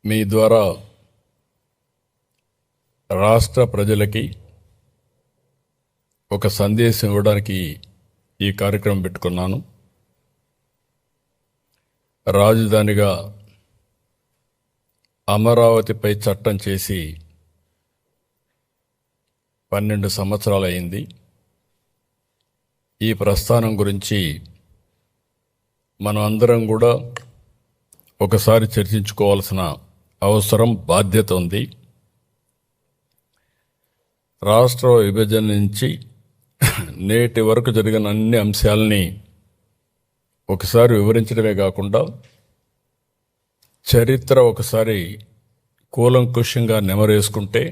మీ ద్వారా రాష్ట్ర ప్రజలకి ఒక సందేశం ఇవ్వడానికి ఈ కార్యక్రమం పెట్టుకున్నాను. రాజధానిగా అమరావతిపై చట్టం చేసి 12 సంవత్సరాలు అయింది. ఈ ప్రస్థానం గురించి మనం అందరం కూడా ఒకసారి చర్చించుకోవాల్సిన అవసరం, బాధ్యత ఉంది. రాష్ట్ర విభజన నుంచి నేటి వరకు జరిగిన అన్ని అంశాలని ఒకసారి వివరించడమే కాకుండా చరిత్ర ఒకసారి కూలంకుషంగా నెమరేసుకుంటే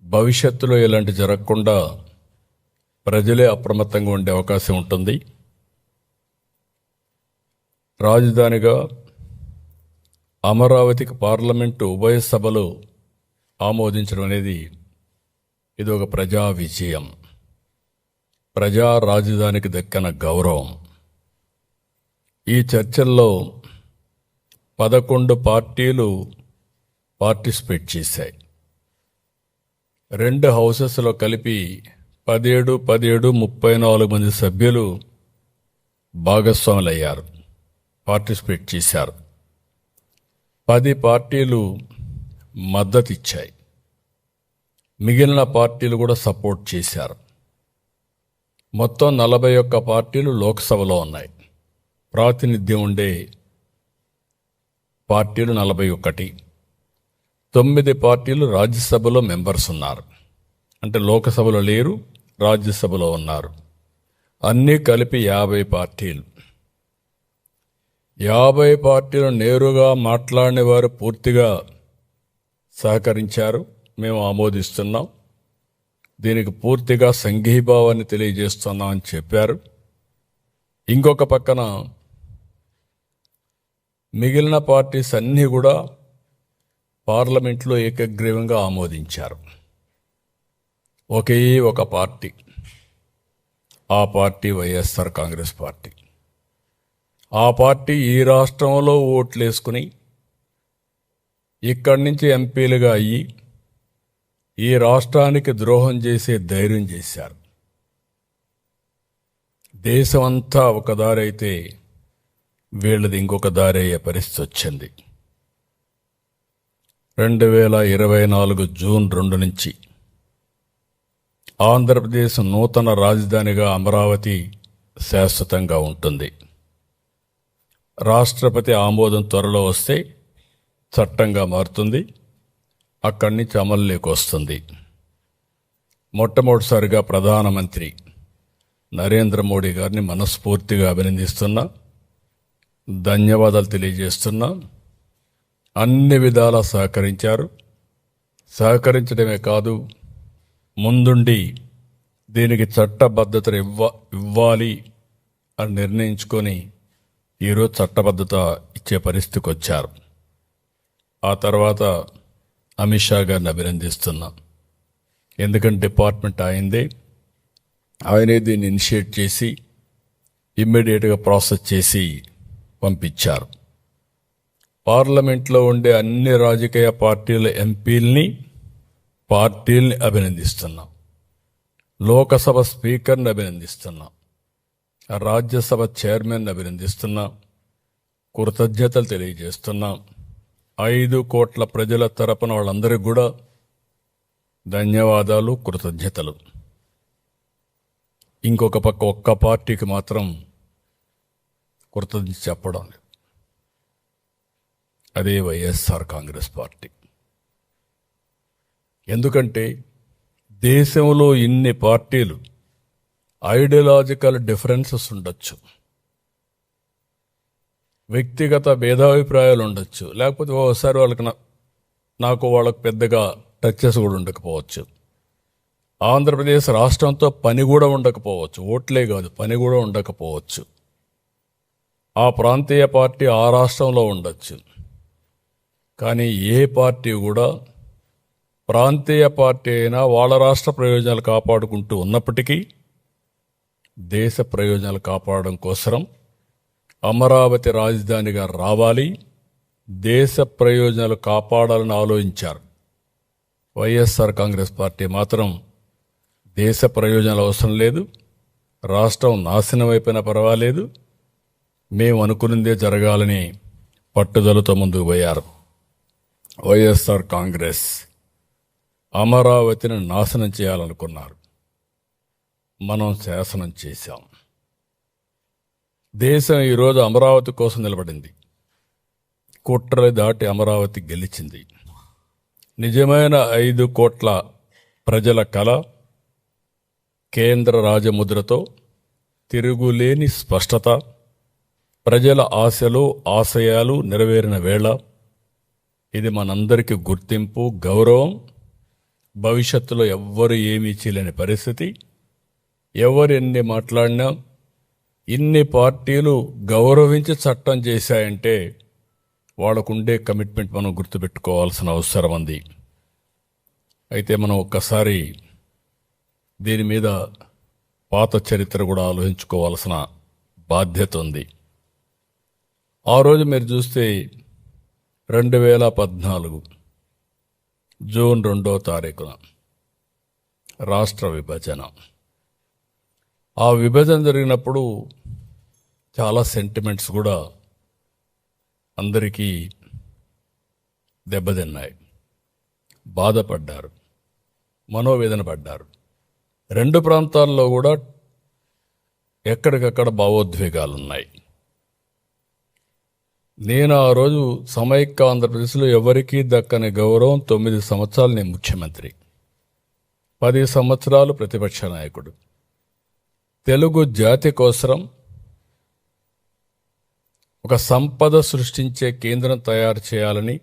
భవిష్యత్తులో ఇలాంటి జరగకుండా ప్రజలే అప్రమత్తంగా ఉండే అవకాశం ఉంటుంది. రాజధానిగా అమరావతికి పార్లమెంటు ఉభయ సభలు ఆమోదించడం అనేది ఇది ఒక ప్రజా విజయం, ప్రజా రాజధానికి దక్కిన గౌరవం. ఈ చర్చల్లో 11 పార్టీలు పార్టిసిపేట్ చేశాయి. 2 హౌసెస్లో కలిపి 17 34 మంది సభ్యులు భాగస్వాములయ్యారు, పార్టిసిపేట్ చేశారు. 10 పార్టీలు మద్దతు ఇచ్చాయి, మిగిలిన పార్టీలు కూడా సపోర్ట్ చేశారు. మొత్తం 41 పార్టీలు లోక్సభలో ఉన్నాయి. ప్రాతినిధ్యం ఉండే పార్టీలు 41. 9 పార్టీలు రాజ్యసభలో మెంబర్స్ ఉన్నారు. అంటే లోకసభలో లేరు, రాజ్యసభలో ఉన్నారు. అన్నీ కలిపి 50 పార్టీలు. 50 పార్టీలు నేరుగా మాట్లాడిన వారు పూర్తిగా సహకరించారు. మేము ఆమోదిస్తున్నాం, దీనికి పూర్తిగా సంఘీభావాన్ని తెలియజేస్తున్నామని చెప్పారు. ఇంకొక పక్కన మిగిలిన పార్టీస్ అన్నీ కూడా పార్లమెంట్లో ఏకగ్రీవంగా ఆమోదించారు. ఒకే ఒక పార్టీ, ఆ పార్టీ వైఎస్ఆర్ కాంగ్రెస్ పార్టీ. ఆ పార్టీ ఈ రాష్ట్రంలో ఓట్లేసుకుని ఇక్కడి నుంచి ఎంపీలుగా అయ్యి ఈ రాష్ట్రానికి ద్రోహం చేసే ధైర్యం చేశారు. దేశమంతా ఒక దారి అయితే వీళ్ళది ఇంకొక దారి అయ్యే పరిస్థితి వచ్చింది. 2024 జూన్ 2 నుంచి ఆంధ్రప్రదేశ్ నూతన రాజధానిగా అమరావతి శాశ్వతంగా ఉంటుంది. రాష్ట్రపతి ఆమోదం త్వరలో వస్తే చట్టంగా మారుతుంది, అక్కడి నుంచి అమలులోకి వస్తుంది. మొట్టమొదటిసారిగా ప్రధానమంత్రి నరేంద్ర మోడీ గారిని మనస్ఫూర్తిగా అభినందిస్తున్నా, ధన్యవాదాలు తెలియజేస్తున్నా. అన్ని విధాలా సహకరించారు. సహకరించడమే కాదు, ముందుండి దీనికి చట్టబద్ధతను ఇవ్వాలి అని నిర్ణయించుకొని ఈరోజు చట్టబద్ధత ఇచ్చే పరిస్థితికి వచ్చారు. ఆ తర్వాత అమిత్ షా గారిని అభినందిస్తున్నాం. ఎందుకంటే డిపార్ట్మెంట్ ఆయనే దీన్ని ఇనిషియేట్ చేసి ఇమ్మీడియట్గా ప్రాసెస్ చేసి పంపించారు. పార్లమెంట్లో ఉండే అన్ని రాజకీయ పార్టీల ఎంపీల్ని, పార్టీల్ని అభినందిస్తున్నాం. లోకసభ స్పీకర్ని అభినందిస్తున్నాం. రాజ్యసభ చైర్మన్ అభినందిస్తున్నాం. కృతజ్ఞతలు తెలియజేస్తున్నాం. 5 కోట్ల ప్రజల తరపున వాళ్ళందరికీ కూడా ధన్యవాదాలు, కృతజ్ఞతలు. ఇంకొక పక్క ఒక్క పార్టీకి మాత్రం కృతజ్ఞత చెప్పడం లేదు, అదే వైఎస్ఆర్ కాంగ్రెస్ పార్టీ. ఎందుకంటే దేశంలో ఇన్ని పార్టీలు, ఐడియాలజికల్ డిఫరెన్సెస్ ఉండొచ్చు, వ్యక్తిగత భేదాభిప్రాయాలు ఉండొచ్చు, లేకపోతే ఓసారి వాళ్ళకు పెద్దగా టచెస్ కూడా ఉండకపోవచ్చు. ఆంధ్రప్రదేశ్ రాష్ట్రంతో పని కూడా ఉండకపోవచ్చు, ఓట్లే కాదు పని కూడా ఉండకపోవచ్చు. ఆ ప్రాంతీయ పార్టీ ఆ రాష్ట్రంలో ఉండొచ్చు. కానీ ఏ పార్టీ కూడా, ప్రాంతీయ పార్టీ అయినా వాళ్ళ రాష్ట్ర ప్రయోజనాలు కాపాడుకుంటూ ఉన్నప్పటికీ దేశ ప్రయోజనాలు కాపాడడం కోసం అమరావతి రాజధానిగా రావాలి, దేశ ప్రయోజనాలు కాపాడాలని ఆలోచించారు. వైఎస్ఆర్ కాంగ్రెస్ పార్టీ మాత్రం దేశ ప్రయోజనాలు అవసరం లేదు, రాష్ట్రం నాశనం అయిపోయినా పర్వాలేదు, మేము అనుకున్నదే జరగాలని పట్టుదలతో ముందుకు పోయారు. వైఎస్ఆర్ కాంగ్రెస్ అమరావతిని నాశనం చేయాలనుకున్నారు. మనం శాసనం చేశాం. దేశం ఈరోజు అమరావతి కోసం నిలబడింది. కుట్రలు దాటి అమరావతి గెలిచింది. నిజమైన 5 కోట్ల ప్రజల కల కేంద్ర రాజముద్రతో తిరుగులేని స్పష్టత, ప్రజల ఆశలు ఆశయాలు నెరవేరిన వేళ ఇది మనందరికీ గుర్తింపు, గౌరవం. భవిష్యత్తులో ఎవ్వరు ఏమీ చేయలేని పరిస్థితి. ఎవరు ఎన్ని మాట్లాడినా, ఇన్ని పార్టీలు గౌరవించి చట్టం చేశాయంటే వాళ్ళకుండే కమిట్మెంట్ మనం గుర్తుపెట్టుకోవాల్సిన అవసరం ఉంది. అయితే మనం ఒక్కసారి దీని మీద పాత చరిత్ర కూడా ఆలోచించుకోవాల్సిన బాధ్యత ఉంది. ఆ రోజు మీరు చూస్తే 2014 జూన్ 2వ తారీఖున రాష్ట్ర విభజన. ఆ విభజన జరిగినప్పుడు చాలా సెంటిమెంట్స్ కూడా అందరికీ దెబ్బతిన్నాయి. బాధపడ్డారు, మనోవేదన పడ్డారు. 2 ప్రాంతాల్లో కూడా ఎక్కడికక్కడ భావోద్వేగాలున్నాయి. నేను ఆ రోజు సమైక్య ఆంధ్రప్రదేశ్లో ఎవరికీ దక్కని గౌరవం. 9 సంవత్సరాలు నేను ముఖ్యమంత్రి, 10 సంవత్సరాలు ప్రతిపక్ష నాయకుడు. తెలుగు జాతి కోసం ఒక సంపద సృష్టించే కేంద్రం తయారు చేయాలని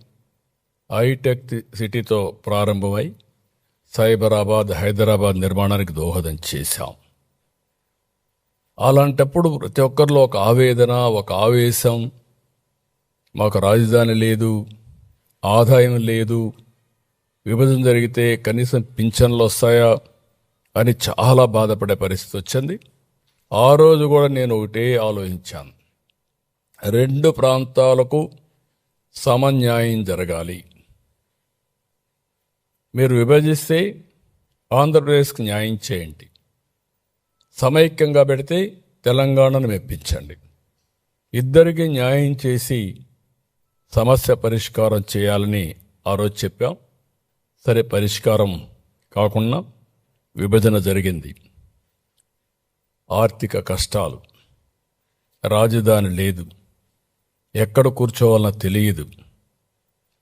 హైటెక్ సిటీతో ప్రారంభమై సైబరాబాద్, హైదరాబాద్ నిర్మాణానికి దోహదం చేశాం. అలాంటప్పుడు ప్రతి ఒక్కరిలో ఒక ఆవేదన, ఒక ఆవేశం. మాకు రాజధాని లేదు, ఆదాయం లేదు, విభజన జరిగితే కనీసం పింఛన్లు వస్తాయా అని చాలా బాధపడే పరిస్థితి వచ్చింది. ఆ రోజు కూడా నేను ఒకటే ఆలోచించాను, 2 ప్రాంతాలకు సమన్యాయం జరగాలి. మీరు విభజిస్తే ఆంధ్రప్రదేశ్కి న్యాయం చేయండి, సమైక్యంగా పెడితే తెలంగాణను మెప్పించండి. ఇద్దరికి న్యాయం చేసి సమస్య పరిష్కారం చేయాలని ఆ రోజు చెప్పాం. సరే, పరిష్కారం కాకుండా విభజన జరిగింది. ఆర్థిక కష్టాలు, రాజధాని లేదు, ఎక్కడ కూర్చోవాలన్నా తెలియదు,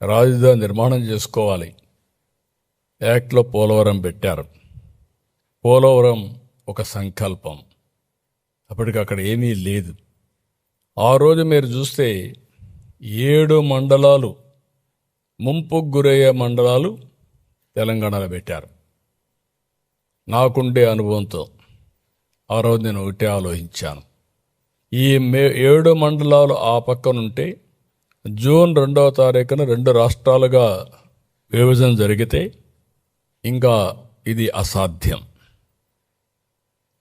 రాజధాని నిర్మాణం చేసుకోవాలి. యాక్ట్లో పోలవరం పెట్టారు. పోలవరం ఒక సంకల్పం, అప్పటికి అక్కడ ఏమీ లేదు. ఆ రోజు మీరు చూస్తే 7 మండలాలు, ముంపుకు గురయ్యే మండలాలు తెలంగాణలో పెట్టారు. నాకుండే అనుభవంతో ఆ రోజు నేను ఒకటే ఆలోచించాను, ఈ 7 మండలాలు ఆ పక్కనుంటే జూన్ 2వ తారీఖున 2 రాష్ట్రాలుగా విభజన జరిగితే ఇంకా ఇది అసాధ్యం.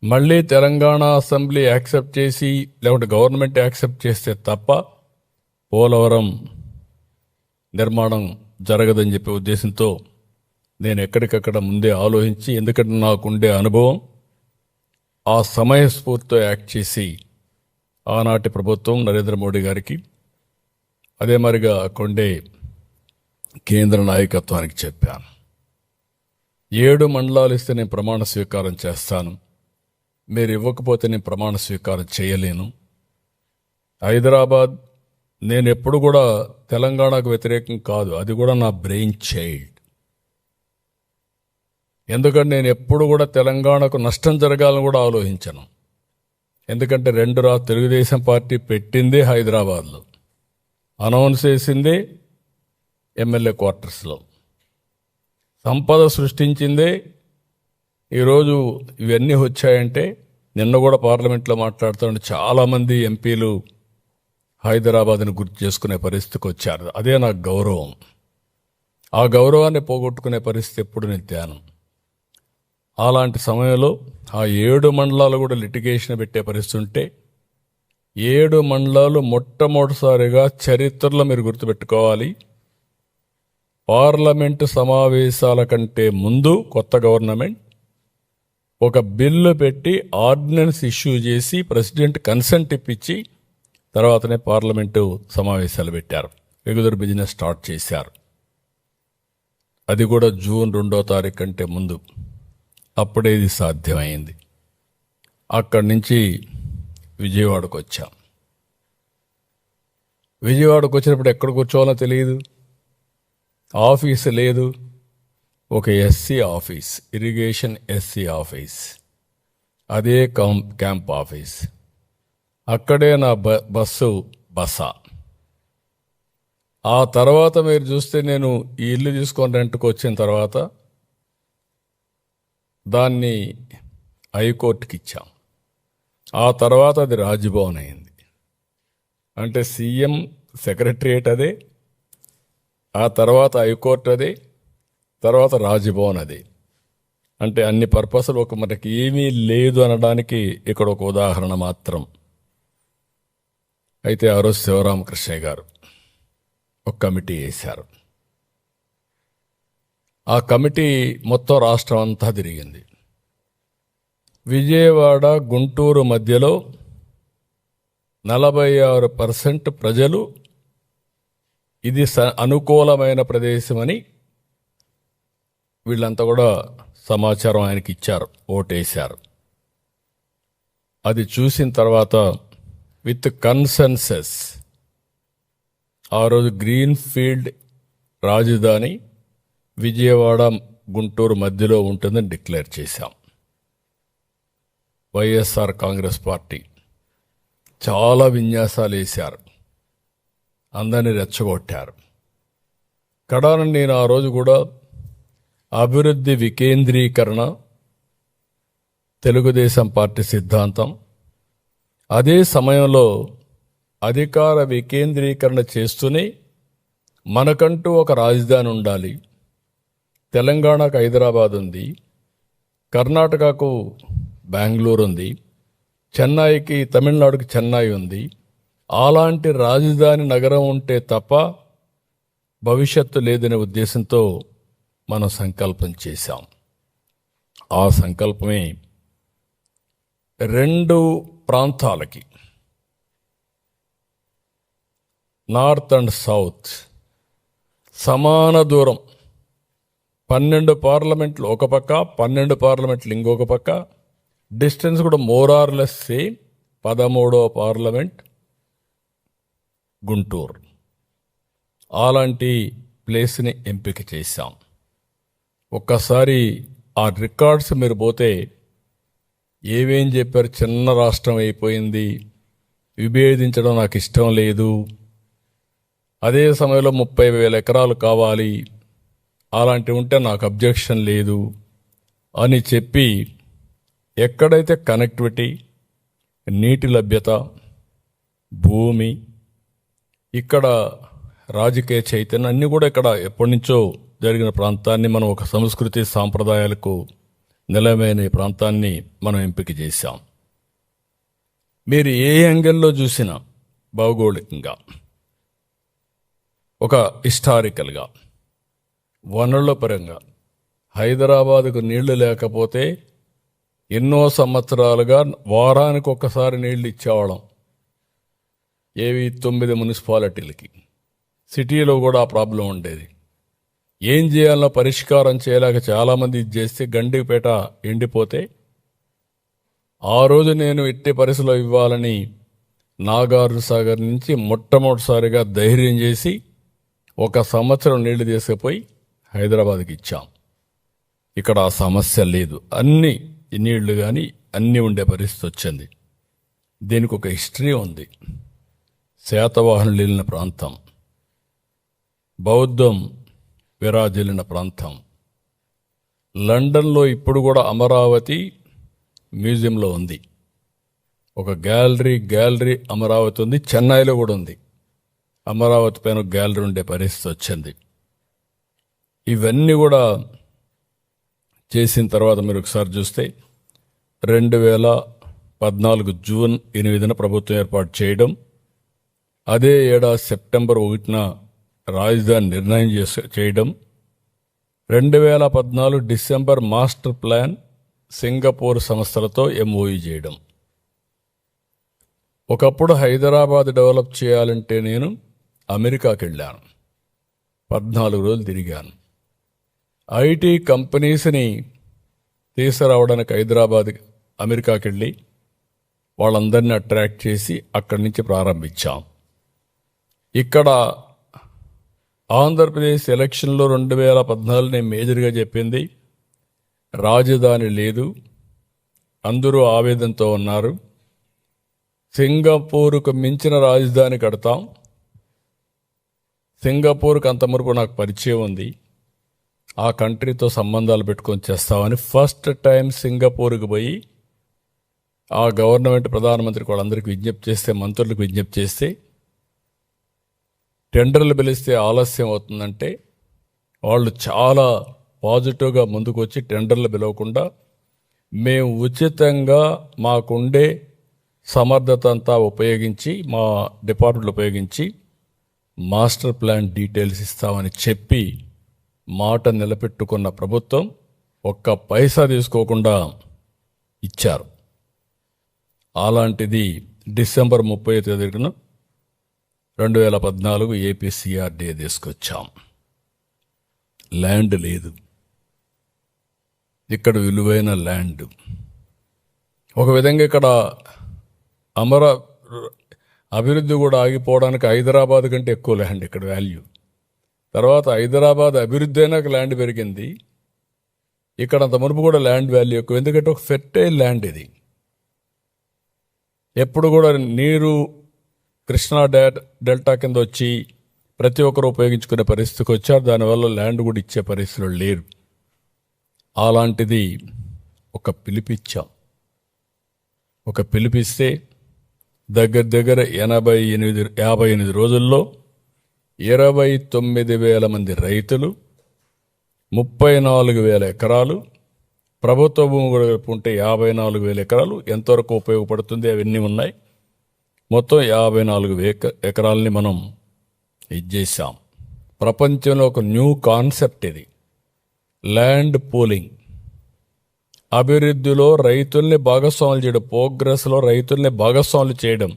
మళ్ళీ తెలంగాణ అసెంబ్లీ యాక్సెప్ట్ చేసి లేకుంటే గవర్నమెంట్ యాక్సెప్ట్ చేస్తే తప్ప పోలవరం నిర్మాణం జరగదని చెప్పే ఉద్దేశంతో నేను ఎక్కడికక్కడ ముందే ఆలోచించి, ఎందుకంటే నాకుండే అనుభవం, ఆ సమయస్ఫూర్తితో యాక్ట్ చేసి ఆనాటి ప్రభుత్వం నరేంద్ర మోడీ గారికి, అదే మరిగా కొండే కేంద్ర నాయకత్వానికి చెప్పాను, 7 మండలాలు ఇస్తే నేను ప్రమాణ స్వీకారం చేస్తాను, మీరు ఇవ్వకపోతే నేను ప్రమాణ స్వీకారం చేయలేను. హైదరాబాద్ నేను ఎప్పుడు కూడా తెలంగాణకు వ్యతిరేకం కాదు, అది కూడా నా బ్రెయిన్ చైల్డ్. ఎందుకంటే నేను ఎప్పుడు కూడా తెలంగాణకు నష్టం జరగాలని కూడా ఆలోచించను. ఎందుకంటే 2 తెలుగుదేశం పార్టీ పెట్టిందే హైదరాబాద్లో, అనౌన్స్ చేసిందే ఎమ్మెల్యే క్వార్టర్స్లో, సంపద సృష్టించిందే. ఈరోజు ఇవన్నీ వచ్చాయంటే, నిన్న కూడా పార్లమెంట్లో మాట్లాడుతుంటే చాలామంది ఎంపీలు హైదరాబాద్ని గుర్తు చేసుకునే పరిస్థితికి వచ్చారు. అదే నాకు గౌరవం. ఆ గౌరవాన్ని పోగొట్టుకునే పరిస్థితి ఎప్పుడు నేను తేను. అలాంటి సమయంలో ఆ 7 మండలాలు కూడా లిటిగేషన్ పెట్టే పరిస్థితి ఉంటే 7 మండలాలు మొట్టమొదటిసారిగా చరిత్రలో మీరు గుర్తుపెట్టుకోవాలి. పార్లమెంటు సమావేశాల కంటే ముందు కొత్త గవర్నమెంట్ ఒక బిల్లు పెట్టి ఆర్డినెన్స్ ఇష్యూ చేసి ప్రెసిడెంట్ కన్సెంట్ ఇప్పించి తర్వాతనే పార్లమెంటు సమావేశాలు పెట్టారు. రెగ్యులర్ బిజినెస్ స్టార్ట్ చేశారు. అది కూడా జూన్ 2వ తారీఖు కంటే ముందు. అప్పుడే ఇది సాధ్యమైంది. అక్కడి నుంచి విజయవాడకు వచ్చాం. విజయవాడకు వచ్చినప్పుడు ఎక్కడ కూర్చోవాలో తెలియదు, ఆఫీసు లేదు. ఒక SC office, irrigation SC office, అదే క్యాంప్ ఆఫీస్. అక్కడే నా బస. ఆ తర్వాత మీరు చూస్తే నేను ఈ ఇల్లు తీసుకొని రెంట్కి వచ్చిన తర్వాత దాన్ని హైకోర్టుకి ఇచ్చాం. ఆ తర్వాత అది రాజ్భవన్ అయింది. అంటే సీఎం సెక్రటరియేట్ అదే, ఆ తర్వాత హైకోర్టు అదే, తర్వాత రాజ్భవన్ అదే. అంటే అన్ని పర్పస్లు ఒక మనకి ఏమీ లేదు అనడానికి ఇక్కడ ఒక ఉదాహరణ మాత్రం. అయితే ఆ రోజు శివరామకృష్ణయ్య గారు ఒక కమిటీ వేశారు. ఆ కమిటీ మొత్తం రాష్ట్రం అంతా తిరిగింది. విజయవాడ గుంటూరు మధ్యలో 46% ప్రజలు ఇది అనుకూలమైన ప్రదేశమని వీళ్ళంతా కూడా సమాచారం ఆయనకి ఇచ్చారు, ఓటేశారు. అది చూసిన తర్వాత విత్ కన్సెన్సస్ ఆ రోజు గ్రీన్ ఫీల్డ్ రాజధాని విజయవాడ గుంటూరు మధ్యలో ఉంటుందని డిక్లేర్ చేశాం. వైఎస్ఆర్ కాంగ్రెస్ పార్టీ చాలా విన్యాసాలు వేశారు, అందరినీ రెచ్చగొట్టారు. కడాన నేను ఆ రోజు కూడా అభివృద్ధి వికేంద్రీకరణ తెలుగుదేశం పార్టీ సిద్ధాంతం, అదే సమయంలో అధికార వికేంద్రీకరణ చేస్తూనే మనకంటూ ఒక రాజధాని ఉండాలి. తెలంగాణకు హైదరాబాద్ ఉంది, కర్ణాటకకు బెంగళూరు ఉంది, చెన్నైకి తమిళనాడుకి చెన్నై ఉంది. అలాంటి రాజధాని నగరం ఉంటే తప్ప భవిష్యత్తు లేదనే ఉద్దేశంతో మనం సంకల్పం చేశాం. ఆ సంకల్పమే 2 ప్రాంతాలకి, నార్త్ అండ్ సౌత్ సమాన దూరం, 12 పార్లమెంట్లు ఒక పక్క, 12 పార్లమెంట్లు ఇంకొక పక్క, డిస్టెన్స్ కూడా మోరార్లెస్ సేమ్. 13వ పార్లమెంట్ గుంటూరు. అలాంటి ప్లేస్ని ఎంపిక చేశాం. ఒక్కసారి ఆ రికార్డ్స్ మీరు పోతే ఏమేం చెప్పారు. చిన్న రాష్ట్రం అయిపోయింది, విభేదించడం నాకు ఇష్టం లేదు, అదే సమయంలో 30,000 ఎకరాలు కావాలి, అలాంటివి ఉంటే నాకు అబ్జెక్షన్ లేదు అని చెప్పి ఎక్కడైతే కనెక్టివిటీ, నీటి లభ్యత, భూమి, ఇక్కడ రాజకీయ చైతన్యం అన్నీ కూడా ఇక్కడ ఎప్పటి నుంచో జరిగిన ప్రాంతాన్ని మనం ఒక సంస్కృతి సాంప్రదాయాలకు నిలమైన ఈ ప్రాంతాన్ని మనం ఎంపిక చేశాం. మీరు ఏ యాంగిల్లో చూసినా భౌగోళికంగా, ఒక హిస్టారికల్గా, వనరుల పరంగా హైదరాబాదుకు నీళ్లు లేకపోతే ఎన్నో సంవత్సరాలుగా వారానికి ఒక్కసారి నీళ్లు ఇచ్చేవాళ్ళం. ఏవి 9 మున్సిపాలిటీలకి. సిటీలో కూడా ఆ ప్రాబ్లం ఉండేది. ఏం చేయాలో పరిష్కారం చేయలేక చాలామంది ఇది చేస్తే గండిపేట ఎండిపోతే ఆ రోజు నేను ఎట్టి పరిస్థితిలో ఇవ్వాలని నాగార్జున సాగర్ నుంచి మొట్టమొదటిసారిగా ధైర్యం చేసి 1 సంవత్సరం నీళ్లు తీసుకుపోయి హైదరాబాద్కి ఇచ్చాం. ఇక్కడ ఆ సమస్య లేదు, అన్ని నీళ్లు కానీ అన్నీ ఉండే పరిస్థితి వచ్చింది. దీనికి ఒక హిస్టరీ ఉంది. శాతవాహనులు వెళ్ళిన ప్రాంతం, బౌద్ధం విరాజిల్లిన ప్రాంతం. లండన్లో ఇప్పుడు కూడా అమరావతి మ్యూజియంలో ఉంది, ఒక గ్యాలరీ అమరావతి ఉంది. చెన్నైలో కూడా ఉంది, అమరావతి పైన గ్యాలరీ ఉండే పరిస్థితి వచ్చింది. ఇవన్నీ కూడా చేసిన తర్వాత మీరు ఒకసారి చూస్తే 14 జూన్ 8న ప్రభుత్వం ఏర్పాటు చేయడం, అదే ఏడాది సెప్టెంబర్ 1న రాజధాని నిర్ణయం చేయడం, 2014 డిసెంబర్ మాస్టర్ ప్లాన్ సింగపూర్ సంస్థలతో MOU చేయడం. ఒకప్పుడు హైదరాబాద్ డెవలప్ చేయాలంటే నేను అమెరికాకి వెళ్ళాను, 14 రోజులు తిరిగాను. ఐటీ కంపెనీస్ని తీసుకురావడానికి హైదరాబాద్ అమెరికాకి వెళ్ళి వాళ్ళందరినీ అట్రాక్ట్ చేసి అక్కడి నుంచి ప్రారంభించాం. ఇక్కడ ఆంధ్రప్రదేశ్ ఎలక్షన్లో 2014 నేను మేజర్గా చెప్పింది, రాజధాని లేదు, అందరూ ఆవేదనతో ఉన్నారు, సింగపూర్కు మించిన రాజధాని కడతాం. సింగపూర్కి అంత మునుపు నాకు పరిచయం ఉంది, ఆ కంట్రీతో సంబంధాలు పెట్టుకొని చేస్తామని ఫస్ట్ టైం సింగపూర్కి పోయి ఆ గవర్నమెంట్ ప్రధానమంత్రికి వాళ్ళందరికీ విజ్ఞప్తి చేస్తే, మంత్రులకు విజ్ఞప్తి చేస్తే, టెండర్లు పిలిస్తే ఆలస్యం అవుతుందంటే వాళ్ళు చాలా పాజిటివ్గా ముందుకు వచ్చి టెండర్లు పిలవకుండా మేము ఉచితంగా మాకుండే సమర్థత అంతా ఉపయోగించి, మా డిపార్ట్మెంట్లు ఉపయోగించి మాస్టర్ ప్లాన్ డీటెయిల్స్ ఇస్తామని చెప్పి మాట నిలబెట్టుకున్న ప్రభుత్వం ఒక్క పైసా తీసుకోకుండా ఇచ్చారు. అలాంటిది డిసెంబర్ 30న 2014 ఏపీ CRDA తీసుకొచ్చాం. ల్యాండ్ లేదు, ఇక్కడ విలువైన ల్యాండ్. ఒక విధంగా ఇక్కడ అభివృద్ధి కూడా ఆగిపోవడానికి హైదరాబాద్ కంటే ఎక్కువ ల్యాండ్ ఇక్కడ వాల్యూ. తర్వాత హైదరాబాద్ అభివృద్ధి అయినాక ల్యాండ్ పెరిగింది, ఇక్కడ అంత మునుపు కూడా ల్యాండ్ వాల్యూ ఎక్కువ. ఎందుకంటే ఒక ఫెర్టైల్ ల్యాండ్ ఇది, ఎప్పుడు కూడా నీరు కృష్ణా డెల్టా కింద వచ్చి ప్రతి ఒక్కరు ఉపయోగించుకునే పరిస్థితికి వచ్చారు. దానివల్ల ల్యాండ్ కూడా ఇచ్చే పరిస్థితులు లేరు. అలాంటిది ఒక పిలిపిస్తే దగ్గర 58 రోజుల్లో 29,000 మంది రైతులు, 34,000 ఎకరాలు, ప్రభుత్వ భూమి కూడా ఉంటే 54,000 ఎకరాలు ఎంతవరకు ఉపయోగపడుతుంది అవన్నీ ఉన్నాయి. మొత్తం 54,000 ఎకరాలని మనం ఇచ్చేసాం. ప్రపంచంలో ఒక న్యూ కాన్సెప్ట్ ఇది, ల్యాండ్ పూలింగ్. అభివృద్ధిలో రైతుల్ని భాగస్వాములు చేయడం, ప్రోగ్రెస్లో రైతుల్ని భాగస్వాములు చేయడం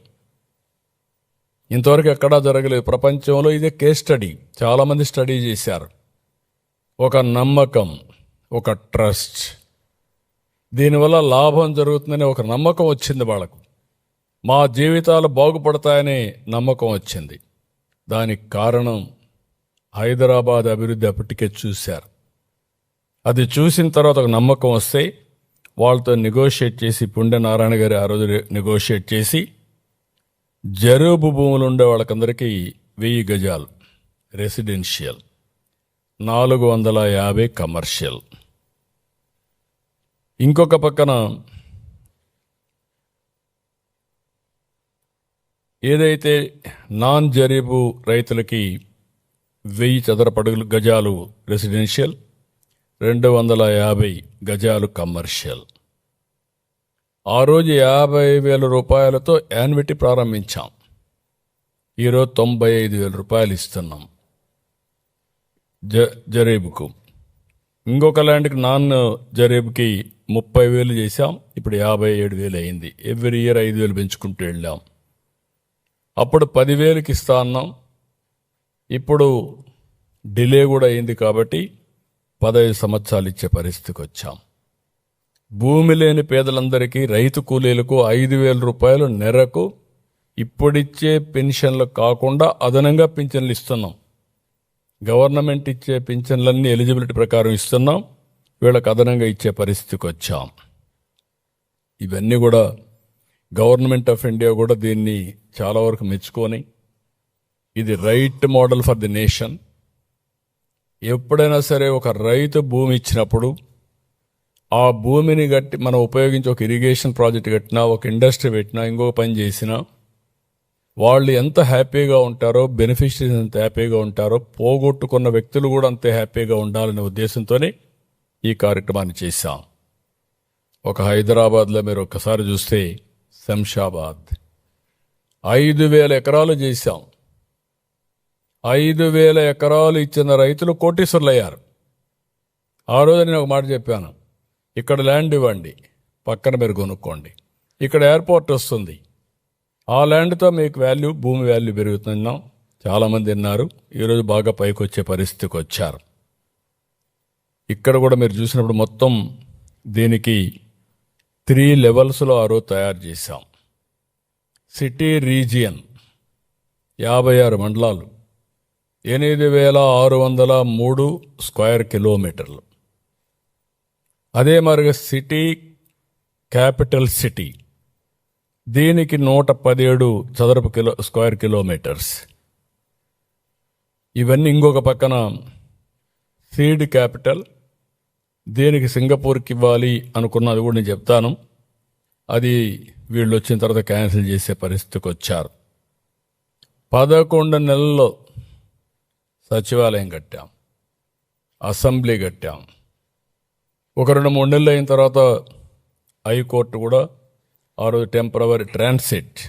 ఇంతవరకు ఎక్కడా జరగలేదు ప్రపంచంలో. ఇదే కేస్ స్టడీ, చాలామంది స్టడీ చేశారు. ఒక నమ్మకం, ఒక ట్రస్ట్, దీనివల్ల లాభం జరుగుతుందనే ఒక నమ్మకం వచ్చింది వాళ్ళకు. మా జీవితాలు బాగుపడతాయనే నమ్మకం వచ్చింది. దానికి కారణం హైదరాబాద్ అభివృద్ధి అప్పటికే చూశారు. అది చూసిన తర్వాత ఒక నమ్మకం వస్తే వాళ్ళతో నెగోషియేట్ చేసి, పుండె నారాయణ గారు ఆ రోజు నెగోషియేట్ చేసి జరుబు భూములు ఉండే వాళ్ళకందరికీ 1000 గజాలు రెసిడెన్షియల్, 450 కమర్షియల్. ఇంకొక పక్కన ఏదైతే నాన్ జరీబు రైతులకి 1000 చదరపు గజాలు రెసిడెన్షియల్, 250 గజాలు కమర్షియల్. ఆ రోజు 50,000 రూపాయలతో యాన్యుటీ ప్రారంభించాం. ఈరోజు 95,000 రూపాయలు ఇస్తున్నాం జరీబుకు. ఇంకొక ల్యాండ్కి నాన్ జరీబుకి 30,000 చేశాం, ఇప్పుడు 57,000 అయింది. ఎవ్రీ ఇయర్ 5,000 పెంచుకుంటూ వెళ్ళాం. అప్పుడు 10,000కి ఇస్తా అన్నాం, ఇప్పుడు డిలే కూడా అయింది కాబట్టి 15 సంవత్సరాలు ఇచ్చే పరిస్థితికి వచ్చాం. భూమి లేని పేదలందరికీ, రైతు కూలీలకు 5,000 రూపాయలు నెలకు ఇప్పుడిచ్చే పెన్షన్లు కాకుండా అదనంగా పింఛన్లు ఇస్తున్నాం. గవర్నమెంట్ ఇచ్చే పింఛన్లన్నీ ఎలిజిబిలిటీ ప్రకారం ఇస్తున్నాం, వీళ్ళకి అదనంగా ఇచ్చే పరిస్థితికి వచ్చాం. ఇవన్నీ కూడా గవర్నమెంట్ ఆఫ్ ఇండియా కూడా దీన్ని చాలా వరకు మెచ్చుకొని, ఇది right model for the nation. ఎప్పుడైనా సరే ఒక రైతు భూమి ఇచ్చినప్పుడు ఆ భూమిని గట్టి మనం ఉపయోగించి ఒక ఇరిగేషన్ ప్రాజెక్ట్ కట్టినా, ఒక ఇండస్ట్రీ పెట్టినా, ఇంకొక పని చేసినా వాళ్ళు ఎంత హ్యాపీగా ఉంటారో, బెనిఫిషరీస్ ఎంత హ్యాపీగా ఉంటారో, పోగొట్టుకున్న వ్యక్తులు కూడా అంతే హ్యాపీగా ఉండాలనే ఉద్దేశంతోనే ఈ కార్యక్రమాన్ని చేశాం. ఒక హైదరాబాద్లో మీరు ఒక్కసారి చూస్తే శంషాబాద్ 5,000 ఎకరాలు చేశాం. 5,000 ఎకరాలు ఇచ్చిన రైతులు కోటీశ్వరులయ్యారు. ఆ రోజు నేను ఒక మాట చెప్పాను, ఇక్కడ ల్యాండ్ ఇవ్వండి, పక్కన మీరు కొనుక్కోండి, ఇక్కడ ఎయిర్పోర్ట్ వస్తుంది, ఆ ల్యాండ్తో మీకు భూమి వాల్యూ పెరుగుతున్నాం. చాలామంది విన్నారు. ఈరోజు బాగా పైకి వచ్చే పరిస్థితికి వచ్చారు. ఇక్కడ కూడా మీరు చూసినప్పుడు మొత్తం దీనికి 3 లెవెల్స్లో ఆ రోజు తయారు చేశాం. సిటీ రీజియన్ 56 మండలాలు, 8,603 స్క్వేర్ కిలోమీటర్లు. అదే మరిగా సిటీ క్యాపిటల్ సిటీ, దీనికి 117 చదరపు స్క్వేర్ కిలోమీటర్స్. ఇవన్నీ ఇంకొక పక్కన సీడ్ క్యాపిటల్, దీనికి సింగపూర్కి ఇవ్వాలి అనుకున్నది కూడా నేను చెప్తాను. అది వీళ్ళు వచ్చిన తర్వాత క్యాన్సిల్ చేసే పరిస్థితికి వచ్చారు. 11 నెలల్లో సచివాలయం కట్టాం, అసెంబ్లీ కట్టాం. ఒక 2-3 నెలలు అయిన తర్వాత హైకోర్టు కూడా ఆ రోజు టెంపరవరీ ట్రాన్సిట్.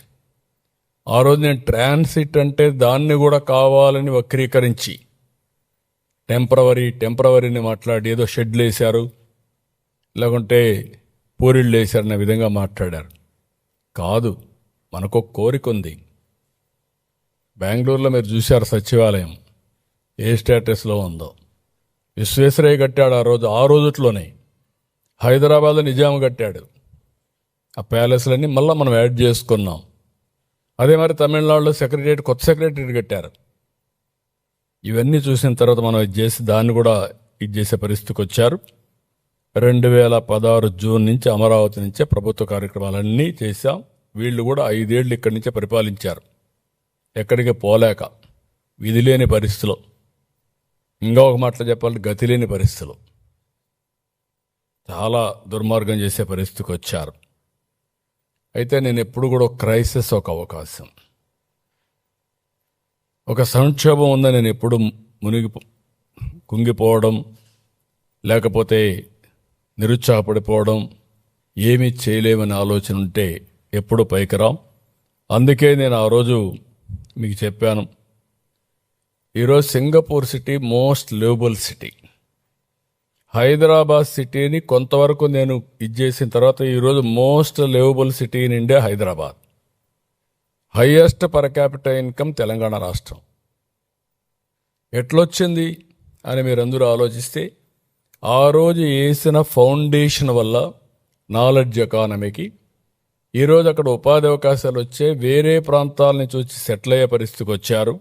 ఆ రోజు నేను ట్రాన్సిట్ అంటే దాన్ని కూడా కావాలని వక్రీకరించి టెంపరవరీని మాట్లాడి ఏదో షెడ్లు వేశారు, లేకుంటే పూరిళ్ళు వేశారనే విధంగా మాట్లాడారు. కాదు, మనకు ఒక కోరిక ఉంది. బెంగళూరులో మీరు చూశారు సచివాలయం ఏ స్టేటస్లో ఉందో. విశ్వేశ్వరయ్య కట్టాడు ఆ రోజుట్లోనే. హైదరాబాద్లో నిజాం కట్టాడు. ఆ ప్యాలెస్లన్నీ మళ్ళీ మనం యాడ్ చేసుకున్నాం. అదే మరి తమిళనాడులో కొత్త సెక్రటరియట్ కట్టారు. ఇవన్నీ చూసిన తర్వాత మనం దాన్ని కూడా చేసే పరిస్థితికి వచ్చారు. 2016 జూన్ నుంచి అమరావతి నుంచే ప్రభుత్వ కార్యక్రమాలన్నీ చేశాం. వీళ్ళు కూడా 5 ఏళ్ళు ఇక్కడి నుంచే పరిపాలించారు, ఎక్కడికి పోలేక, విధి లేని పరిస్థితిలో, ఇంకా ఒక మాటలో చెప్పాలంటే గతి లేని పరిస్థితులు, చాలా దుర్మార్గం చేసే పరిస్థితికి వచ్చారు. అయితే నేను ఎప్పుడు కూడా క్రైసిస్ ఒక అవకాశం, ఒక సంక్షోభం ఉందని నేను ఎప్పుడు కుంగిపోవడం, లేకపోతే నిరుత్సాహపడిపోవడం, ఏమీ చేయలేమని ఆలోచన ఉంటే ఎప్పుడు పైకి రాం. అందుకే నేను ఆ రోజు మీకు చెప్పాను, ఈరోజు Singapore city most liveable city. Hyderabad సిటీని కొంతవరకు నేను చేసిన తర్వాత ఈరోజు most liveable city in India Hyderabad. Highest per capital income Telangana రాష్ట్రం. ఎట్లొచ్చింది అని మీరందరూ ఆలోచిస్తే, ఆ రోజు వేసిన ఫౌండేషన్ వల్ల నాలెడ్జ్ ఎకానమీకి ఈరోజు అక్కడ ఉపాధి అవకాశాలు వచ్చే, వేరే ప్రాంతాల నుంచి వచ్చి సెటిల్ అయ్యే పరిస్థితికి వచ్చారు.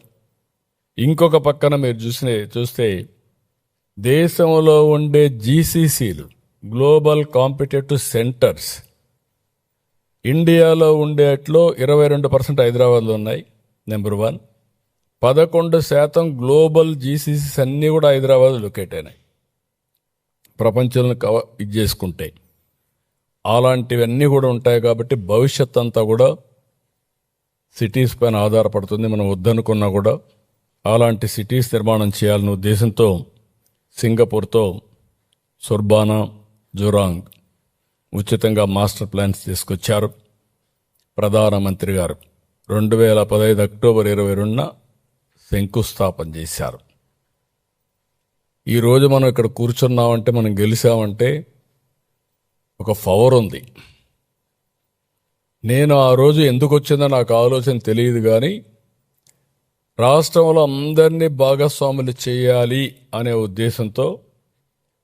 ఇంకొక పక్కన మీరు చూస్తే దేశంలో ఉండే జీసీసీలు, గ్లోబల్ కాంపిటేటివ్ సెంటర్స్, ఇండియాలో ఉండేట్లో 22% హైదరాబాద్లో ఉన్నాయి, నెంబర్ 1. 11% గ్లోబల్ జీసీసీస్ అన్నీ కూడా హైదరాబాద్ లొకేట్ అయినాయి, ప్రపంచంలో చేసుకుంటే. అలాంటివన్నీ కూడా ఉంటాయి కాబట్టి భవిష్యత్ అంతా కూడా సిటీస్ పైన ఆధారపడుతుంది. మనం వద్దనుకున్నా కూడా అలాంటి సిటీస్ నిర్మాణం చేయాలనే ఉద్దేశంతో సింగపూర్తో సుర్బానా, జురాంగ్ ఉచితంగా మాస్టర్ ప్లాన్స్ తీసుకొచ్చారు. ప్రధానమంత్రి గారు 2015 అక్టోబర్ 22న శంకుస్థాపన చేశారు. ఈరోజు మనం ఇక్కడ కూర్చున్నామంటే, మనం గెలిచామంటే ఒక పవర్ ఉంది. నేను ఆ రోజు ఎందుకు వచ్చిందో నాకు ఆలోచన తెలియదు, కానీ రాష్ట్రంలో అందరినీ భాగస్వాములు చేయాలి అనే ఉద్దేశంతో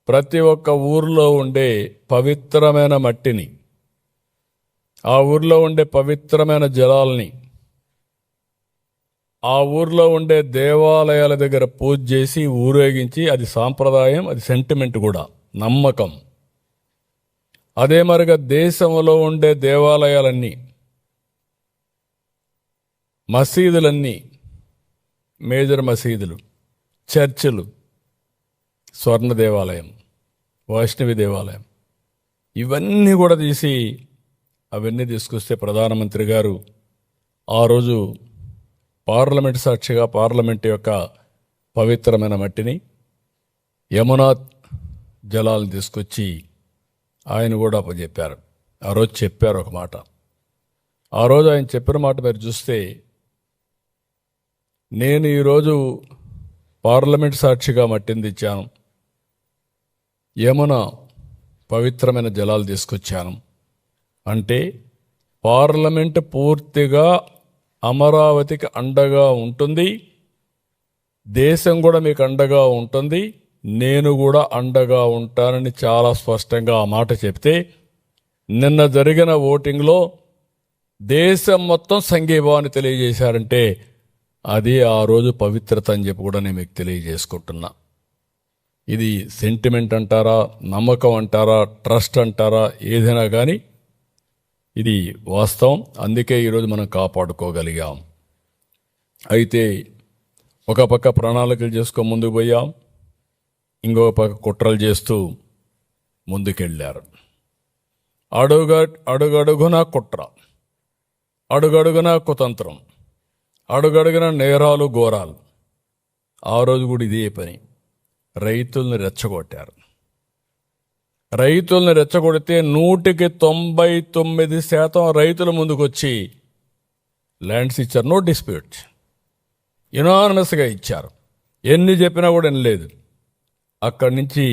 ప్రతి ఒక్క ఊర్లో ఉండే పవిత్రమైన మట్టిని, ఆ ఊర్లో ఉండే పవిత్రమైన జలాల్ని, ఆ ఊర్లో ఉండే దేవాలయాల దగ్గర పూజ చేసి ఊరేగించి, అది సాంప్రదాయం, అది సెంటిమెంట్ కూడా, నమ్మకం. అదే మరిగా దేశంలో ఉండే దేవాలయాలన్నీ, మసీదులన్నీ, మేజర్ మసీదులు, చర్చిలు, స్వర్ణ దేవాలయం, వైష్ణవి దేవాలయం, ఇవన్నీ కూడా తీసి అవన్నీ తీసుకొస్తే ప్రధానమంత్రి గారు ఆ రోజు పార్లమెంట్ సాక్షిగా పార్లమెంట్ యొక్క పవిత్రమైన మట్టిని, యమునా జలాలను తీసుకొచ్చి ఆయన కూడా అప్పచెప్పారు. ఆ రోజు చెప్పారు ఒక మాట, ఆ రోజు ఆయన చెప్పిన మాట మీరు చూస్తే, నేను ఈరోజు పార్లమెంట్ సాక్షిగా మట్టిని తెచ్చాను, యమున పవిత్రమైన జలాలు తీసుకొచ్చాను అంటే పార్లమెంట్ పూర్తిగా అమరావతికి అండగా ఉంటుంది, దేశం కూడా మీకు అండగా ఉంటుంది, నేను కూడా అండగా ఉంటానని చాలా స్పష్టంగా ఆ మాట చెప్తే, నిన్న జరిగిన ఓటింగ్లో దేశం మొత్తం సంఘీభావాన్ని తెలియజేశారంటే అది ఆ రోజు పవిత్రత అని చెప్పి కూడా నేను మీకు తెలియజేసుకుంటున్నా. ఇది సెంటిమెంట్ అంటారా, నమ్మకం అంటారా, ట్రస్ట్ అంటారా, ఏదైనా కానీ ఇది వాస్తవం. అందుకే ఈరోజు మనం కాపాడుకోగలిగాం. అయితే ఒక పక్క ప్రణాళికలు చేసుకొని ముందుకు పోయాం, ఇంకొక పక్క కుట్రలు చేస్తూ ముందుకెళ్ళారు. అడుగడుగున కుట్ర, అడుగడుగున కుతంత్రం, అడుగడుగున నేరాలు ఘోరాలు. ఆ రోజు కూడా ఇదే పని. రైతుల్ని రెచ్చగొట్టారు. రైతుల్ని రెచ్చగొడితే 99% రైతుల ముందుకొచ్చి ల్యాండ్స్ ఇచ్చారు. నో డిస్ప్యూట్స్, యునానిమస్గా ఇచ్చారు. ఎన్ని చెప్పినా కూడా వినలేదు. అక్కడి నుంచి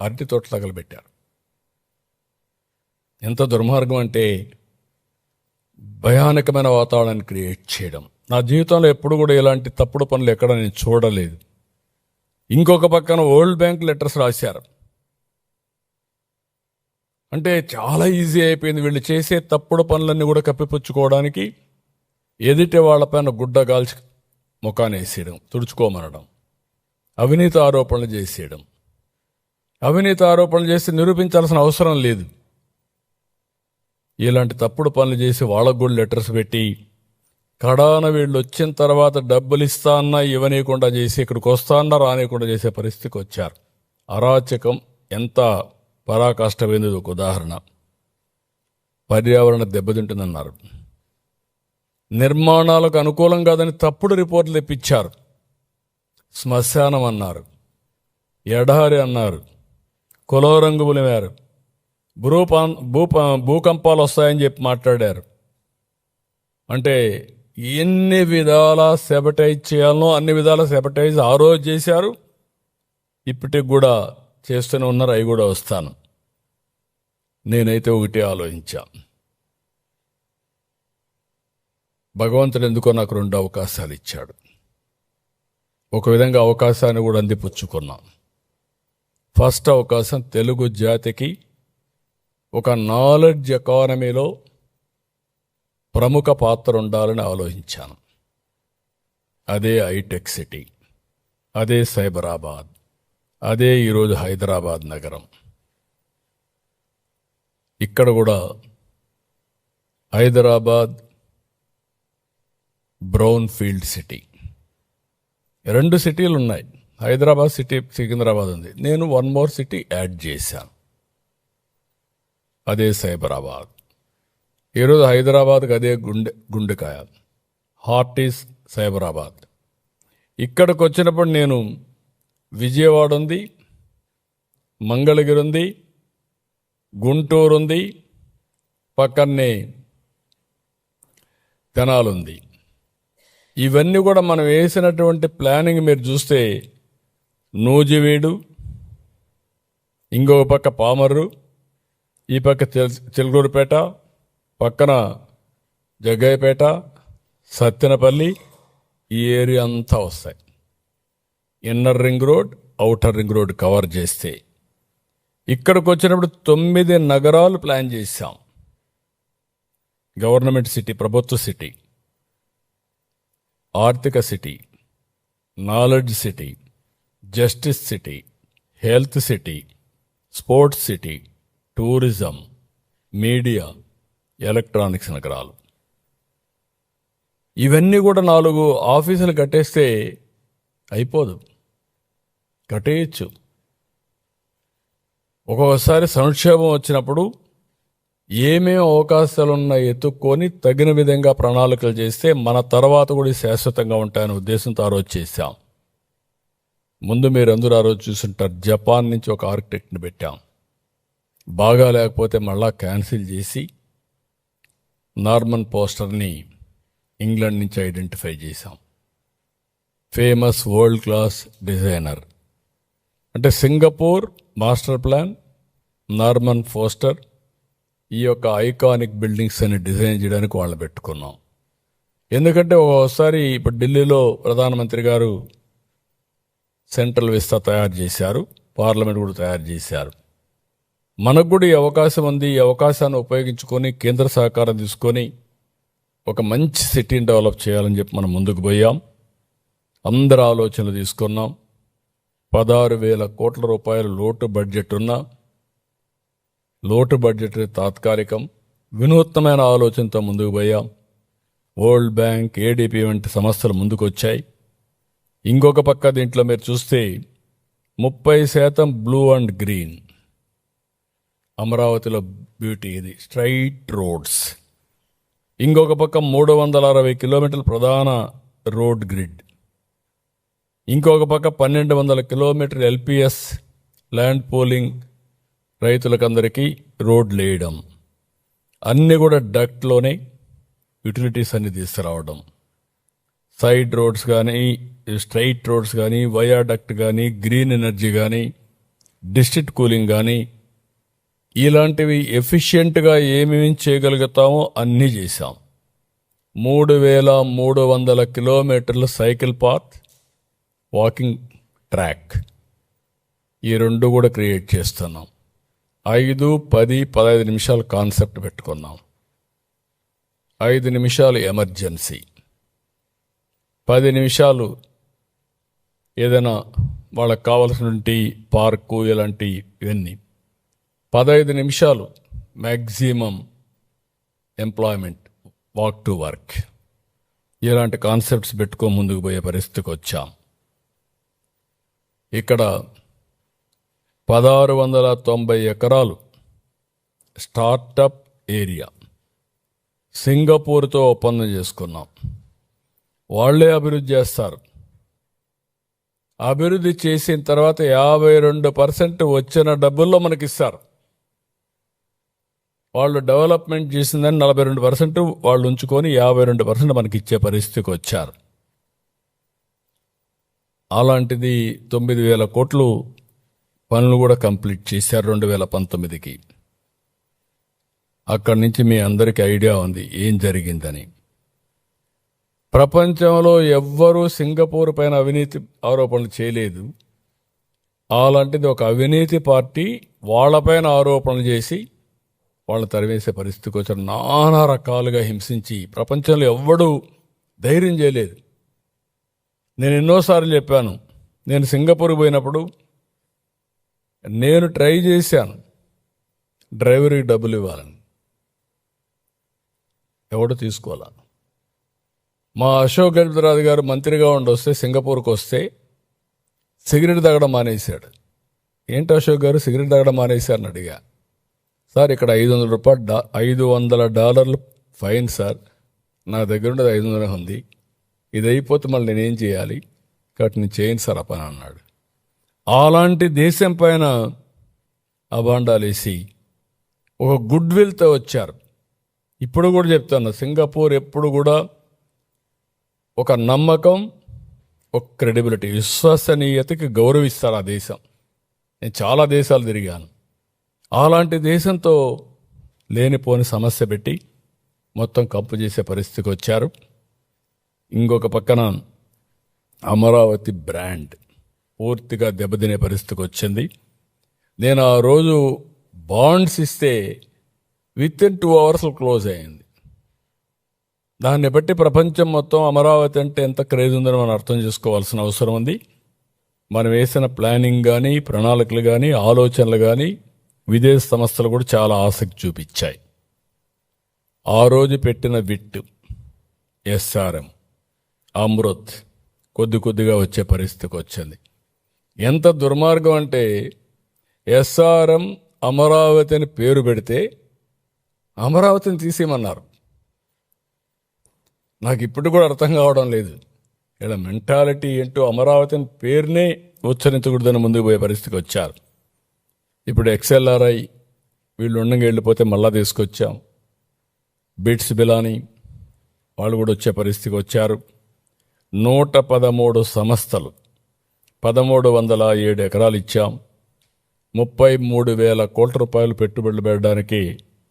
అరటి తోటలు తగలబెట్టారు. ఎంత దుర్మార్గం అంటే భయానకమైన వాతావరణాన్ని క్రియేట్ చేయడం. నా జీవితంలో ఎప్పుడు కూడా ఇలాంటి తప్పుడు పనులు ఎక్కడ నేను చూడలేదు. ఇంకొక పక్కన వరల్డ్ బ్యాంక్ లెటర్స్ రాశారు. అంటే చాలా ఈజీ అయిపోయింది వీళ్ళు చేసే తప్పుడు పనులన్నీ కూడా కప్పిపుచ్చుకోవడానికి. ఎదుటి వాళ్ళపైన గుడ్డ గాల్చి ముఖాన్ని వేసేయడం, తుడుచుకోమనడం, అవినీతి ఆరోపణలు చేసేయడం. అవినీతి ఆరోపణలు చేసి నిరూపించాల్సిన అవసరం లేదు. ఇలాంటి తప్పుడు పనులు చేసి వాళ్ళకు కూడా లెటర్స్ పెట్టి కడాన వీళ్ళు వచ్చిన తర్వాత డబ్బులు ఇస్తా అన్నా ఇవ్వనీయకుండా చేసి ఇక్కడికి వస్తా అన్నా రానియకుండా చేసే పరిస్థితికి వచ్చారు. అరాచకం ఎంత పరాకాష్టమైంది. ఒక ఉదాహరణ, పర్యావరణ దెబ్బతింటుందన్నారు, నిర్మాణాలకు అనుకూలం కాదని తప్పుడు రిపోర్టులు తెప్పించారు, శ్మశానం అన్నారు, ఎడారి అన్నారు, కులం రంగు పులిమారు, భూకంపాలు వస్తాయని చెప్పి మాట్లాడారు. అంటే ఎన్ని విధాల సెబటైజ్ చేయాలనో అన్ని విధాల సెబటైజ్ ఆ రోజు చేశారు, ఇప్పటికి కూడా చేస్తూనే ఉన్నారు. అవి కూడా వస్తాను. నేనైతే ఒకటే ఆలోచించా, భగవంతుడు ఎందుకో నాకు 2 అవకాశాలు ఇచ్చాడు. ఒక విధంగా అవకాశాన్ని కూడా అందిపుచ్చుకున్నాం. ఫస్ట్ అవకాశం తెలుగు జాతికి ఒక నాలెడ్జ్ ఎకానమీలో ప్రముఖ పాత్ర ఉండాలని ఆలోచించాను. అదే హైటెక్ సిటీ, అదే సైబరాబాద్, అదే ఈరోజు హైదరాబాద్ నగరం. ఇక్కడ కూడా హైదరాబాద్ బ్రౌన్ ఫీల్డ్ సిటీ, 2 సిటీలు ఉన్నాయి. హైదరాబాద్ సిటీ, సికింద్రాబాద్ ఉంది. నేను 1 మోర్ సిటీ యాడ్ చేశాను, అదే సైబరాబాద్. ఈరోజు హైదరాబాద్కి అదే గుండెకాయ, హార్ట్ ఈస్ సైబరాబాద్. ఇక్కడికి వచ్చినప్పుడు నేను విజయవాడ ఉంది, మంగళగిరి ఉంది, గుంటూరు ఉంది, పక్కనే తెనాలి ఉంది. ఇవన్నీ కూడా మనం వేసినటువంటి ప్లానింగ్ మీరు చూస్తే నూజివీడు, ఇంకొక పక్క పామర్రు, ఈ పక్క చిలుకూరుపేట, పక్కన జగ్గయ్యపేట, సత్తెనపల్లి, ఈ ఏరియా అంతా వస్తాయి. Inner ring road, outer ring road cover చేస్తే ఇక్కడికి వచ్చినప్పుడు 9 నగరాలు ప్లాన్ చేశాం. గవర్నమెంట్ సిటీ, ప్రభుత్వ సిటీ, ఆర్థిక city, knowledge city, justice city, health city, sports city, tourism, media, electronics నగరాలు. ఇవన్నీ కూడా 4 ఆఫీసులు కట్టేస్తే అయిపోదు, కట్టేయచ్చు. ఒక్కొక్కసారి సంక్షేమం వచ్చినప్పుడు ఏమేమి అవకాశాలున్నాయి ఎత్తుక్కొని తగిన విధంగా ప్రణాళికలు చేస్తే మన తర్వాత కూడా శాశ్వతంగా ఉంటాయనే ఉద్దేశంతో ఆ రోజు చేశాం. ముందు మీరందరూ ఆ రోజు చూసుంటారు, జపాన్ నుంచి ఒక ఆర్కిటెక్ట్ని పెట్టాం. బాగా లేకపోతే మళ్ళా క్యాన్సిల్ చేసి నార్మన్ పోస్టర్ని ఇంగ్లాండ్ నుంచి ఐడెంటిఫై చేశాం. ఫేమస్ వరల్డ్ క్లాస్ డిజైనర్ అంటే Singapore master plan, Norman foster ఈ యొక్క ఐకానిక్ బిల్డింగ్స్ అని డిజైన్ చేయడానికి వాళ్ళు పెట్టుకున్నాం. ఎందుకంటే ఒకసారి ఇప్పుడు ఢిల్లీలో ప్రధానమంత్రి గారు సెంట్రల్ విస్తా తయారు చేశారు, పార్లమెంట్ కూడా తయారు చేశారు. మనకు కూడా ఈ అవకాశం ఉంది. ఈ అవకాశాన్ని ఉపయోగించుకొని కేంద్ర సహకారం తీసుకొని ఒక మంచి సిటీని డెవలప్ చేయాలని చెప్పి మనం ముందుకు పోయాం. అందరి ఆలోచనలు తీసుకున్నాం. 16,000 కోట్ల రూపాయలు లోటు బడ్జెట్ ఉన్న లోటు బడ్జెట్ తాత్కాలికం, వినూత్నమైన ఆలోచనతో ముందుకు పోయాం. వరల్డ్ బ్యాంక్, ఏడీపీ వంటి సంస్థలు ముందుకు వచ్చాయి. ఇంకొక పక్క దీంట్లో మీరు చూస్తే 30% బ్లూ అండ్ గ్రీన్, అమరావతిలో బ్యూటీ ఇది, స్ట్రైట్ రోడ్స్. ఇంకొక పక్క 360 కిలోమీటర్ల ప్రధాన రోడ్ గ్రిడ్. ఇంకొక పక్క 1200 కిలోమీటర్ ఎల్పిఎస్ ల్యాండ్ పూలింగ్, రైతులకందరికీ రోడ్లు వేయడం. అన్నీ కూడా డక్ట్లోనే యూటిలిటీస్ అన్ని తీసుకురావడం. సైడ్ రోడ్స్ కానీ, స్ట్రైట్ రోడ్స్ కానీ, వయాడక్ట్ కానీ, గ్రీన్ ఎనర్జీ కానీ, డిస్ట్రిక్ట్ కూలింగ్ కానీ, ఇలాంటివి ఎఫిషియెంట్గా ఏమేమి చేయగలుగుతామో అన్నీ చేశాం. 3,300 కిలోమీటర్ల సైకిల్ పాత్, వాకింగ్ ట్రాక్, ఈ రెండు కూడా క్రియేట్ చేస్తున్నాం. 5, 10, 15 నిమిషాలు కాన్సెప్ట్ పెట్టుకున్నాం. 5 నిమిషాలు ఎమర్జెన్సీ, 10 నిమిషాలు ఏదైనా వాళ్ళకి కావాల్సినటువంటి పార్కు ఇలాంటి ఇవన్నీ, 15 నిమిషాలు maximum employment, walk to work. ఇలాంటి కాన్సెప్ట్స్ పెట్టుకో ముందుకు పోయే పరిస్థితికి వచ్చాం. ఇక్కడ 1690 ఎకరాలు స్టార్టప్ ఏరియా సింగపూర్తో ఒప్పందం చేసుకున్నాం. వాళ్లే అభివృద్ధి చేస్తారు. అభివృద్ధి చేసిన తర్వాత 52% వచ్చిన డబ్బుల్లో మనకిస్తారు. వాళ్ళు డెవలప్మెంట్ చేసిందని 42% వాళ్ళు ఉంచుకొని 52% మనకి ఇచ్చే పరిస్థితికి వచ్చారు. అలాంటిది 9,000 కోట్లు పనులు కూడా కంప్లీట్ చేశారు 2019కి. అక్కడి నుంచి మీ అందరికీ ఐడియా ఉంది ఏం జరిగిందని. ప్రపంచంలో ఎవ్వరూ సింగపూర్ పైన అవినీతి ఆరోపణలు చేయలేదు. అలాంటిది ఒక అవినీతి పార్టీ వాళ్ళపైన ఆరోపణలు చేసి వాళ్ళు తరివేసే పరిస్థితికి వచ్చారు. నానా రకాలుగా హింసించి ప్రపంచంలో ఎవ్వడూ ధైర్యం చేయలేదు. నేను ఎన్నోసార్లు చెప్పాను, నేను సింగపూర్ పోయినప్పుడు నేను ట్రై చేశాను డ్రైవర్కి డబ్బులు ఇవ్వాలని, ఎవడు తీసుకోవాలా. మా అశోక్ గజపతిరాజు గారు మంత్రిగా వస్తే సింగపూర్కి వస్తే సిగరెట్ తాగడం మానేశాడు. ఏంటి అశోక్ గారు సిగరెట్ తాగడం మానేశారని అడిగా. సార్ ఇక్కడ $500 ఫైన్ సార్, నా దగ్గర ఉండేది 500 ఉంది, ఇది అయిపోతే మళ్ళీ నేనేం చేయాలి, కాబట్టి నేను చేయను సార్ అప్పని అన్నాడు. అలాంటి దేశం పైన అబాండాలేసి ఒక గుడ్ విల్తో వచ్చారు. ఇప్పుడు కూడా చెప్తాను, సింగపూర్ ఎప్పుడు కూడా ఒక నమ్మకం, ఒక క్రెడిబిలిటీ, విశ్వసనీయతకి గౌరవిస్తారు ఆ దేశం. నేను చాలా దేశాలు తిరిగాను. అలాంటి దేశంతో లేనిపోని సమస్య పెట్టి మొత్తం కంపు చేసే పరిస్థితికి వచ్చారు. ఇంకొక పక్కన అమరావతి బ్రాండ్ పూర్తిగా దెబ్బతినే పరిస్థితికి వచ్చింది. నేను ఆ రోజు బాండ్స్ ఇస్తే విత్ ఇన్ 2 hours క్లోజ్ అయింది. దాన్ని బట్టి ప్రపంచం మొత్తం అమరావతి అంటే ఎంత క్రేజ్ ఉందని మనం అర్థం చేసుకోవాల్సిన అవసరం ఉంది. మనం వేసిన ప్లానింగ్ కానీ, ప్రణాళికలు కానీ, ఆలోచనలు కానీ విదేశ సంస్థలు కూడా చాలా ఆసక్తి చూపించాయి. ఆ రోజు పెట్టిన విట్, ఎస్ఆర్ఎం, అమృత్ కొద్ది కొద్దిగా వచ్చే పరిస్థితికి వచ్చింది. ఎంత దుర్మార్గం అంటే ఎస్ఆర్ఎం అమరావతి అని పేరు పెడితే అమరావతిని తీసేయమన్నారు. నాకు ఇప్పుడు కూడా అర్థం కావడం లేదు. ఇలా మెంటాలిటీ ఏంటో, అమరావతిని పేరునే ఉచ్చరించకూడదని ముందుకు పోయే పరిస్థితికి వచ్చారు. ఇప్పుడు XLRI వీళ్ళు ఉండగా వెళ్ళిపోతే మళ్ళా తీసుకొచ్చాం. బిట్స్ బిలాని వాళ్ళు కూడా వచ్చే పరిస్థితికి వచ్చారు. 113 సంస్థలు 1307 ఎకరాలు ఇచ్చాం. 33,000 కోట్ల రూపాయలు పెట్టుబడులు పెట్టడానికి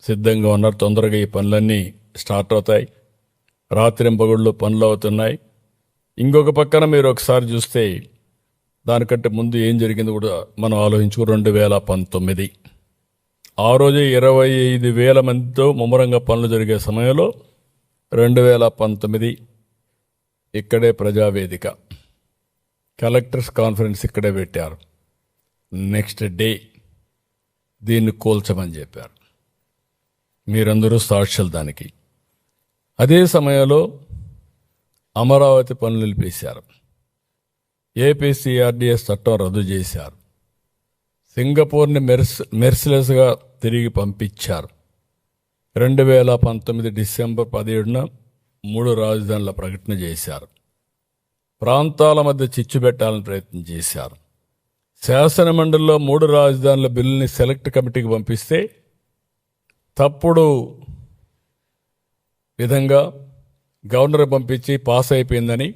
సిద్ధంగా ఉన్నారు. తొందరగా ఈ పనులన్నీ స్టార్ట్ అవుతాయి. రాత్రింపగుళ్ళు పనులు అవుతున్నాయి. ఇంకొక పక్కన మీరు ఒకసారి చూస్తే దానికంటే ముందు ఏం జరిగింది కూడా మనం ఆలోచించుకో. 2019 ఆ రోజే 25,000 మందితో ముమ్మరంగా పనులు జరిగే సమయంలో 2019 ఇక్కడే ప్రజావేదిక కలెక్టర్స్ కాన్ఫరెన్స్ ఇక్కడే పెట్టారు. నెక్స్ట్ డే దీన్ని కూల్చమని చెప్పారు. మీరందరూ సాక్షులు దానికి. అదే సమయంలో అమరావతి పనులు నిలిపేశారు. ఏపీ సిఆర్డీఎస్ చట్టం రద్దు చేశారు. సింగపూర్ని మెర్సిలెస్గా తిరిగి పంపించారు. 2019 డిసెంబర్ 17న 3 రాజధానుల ప్రకటన చేశారు. ప్రాంతాల మధ్య చిచ్చు పెట్టాలని ప్రయత్నం చేశారు. శాసనమండలిలో 3 రాజధానుల బిల్లుని సెలెక్ట్ కమిటీకి పంపిస్తే తప్పుడు విధంగా గవర్నర్ పంపించి పాస్ అయిపోయిందని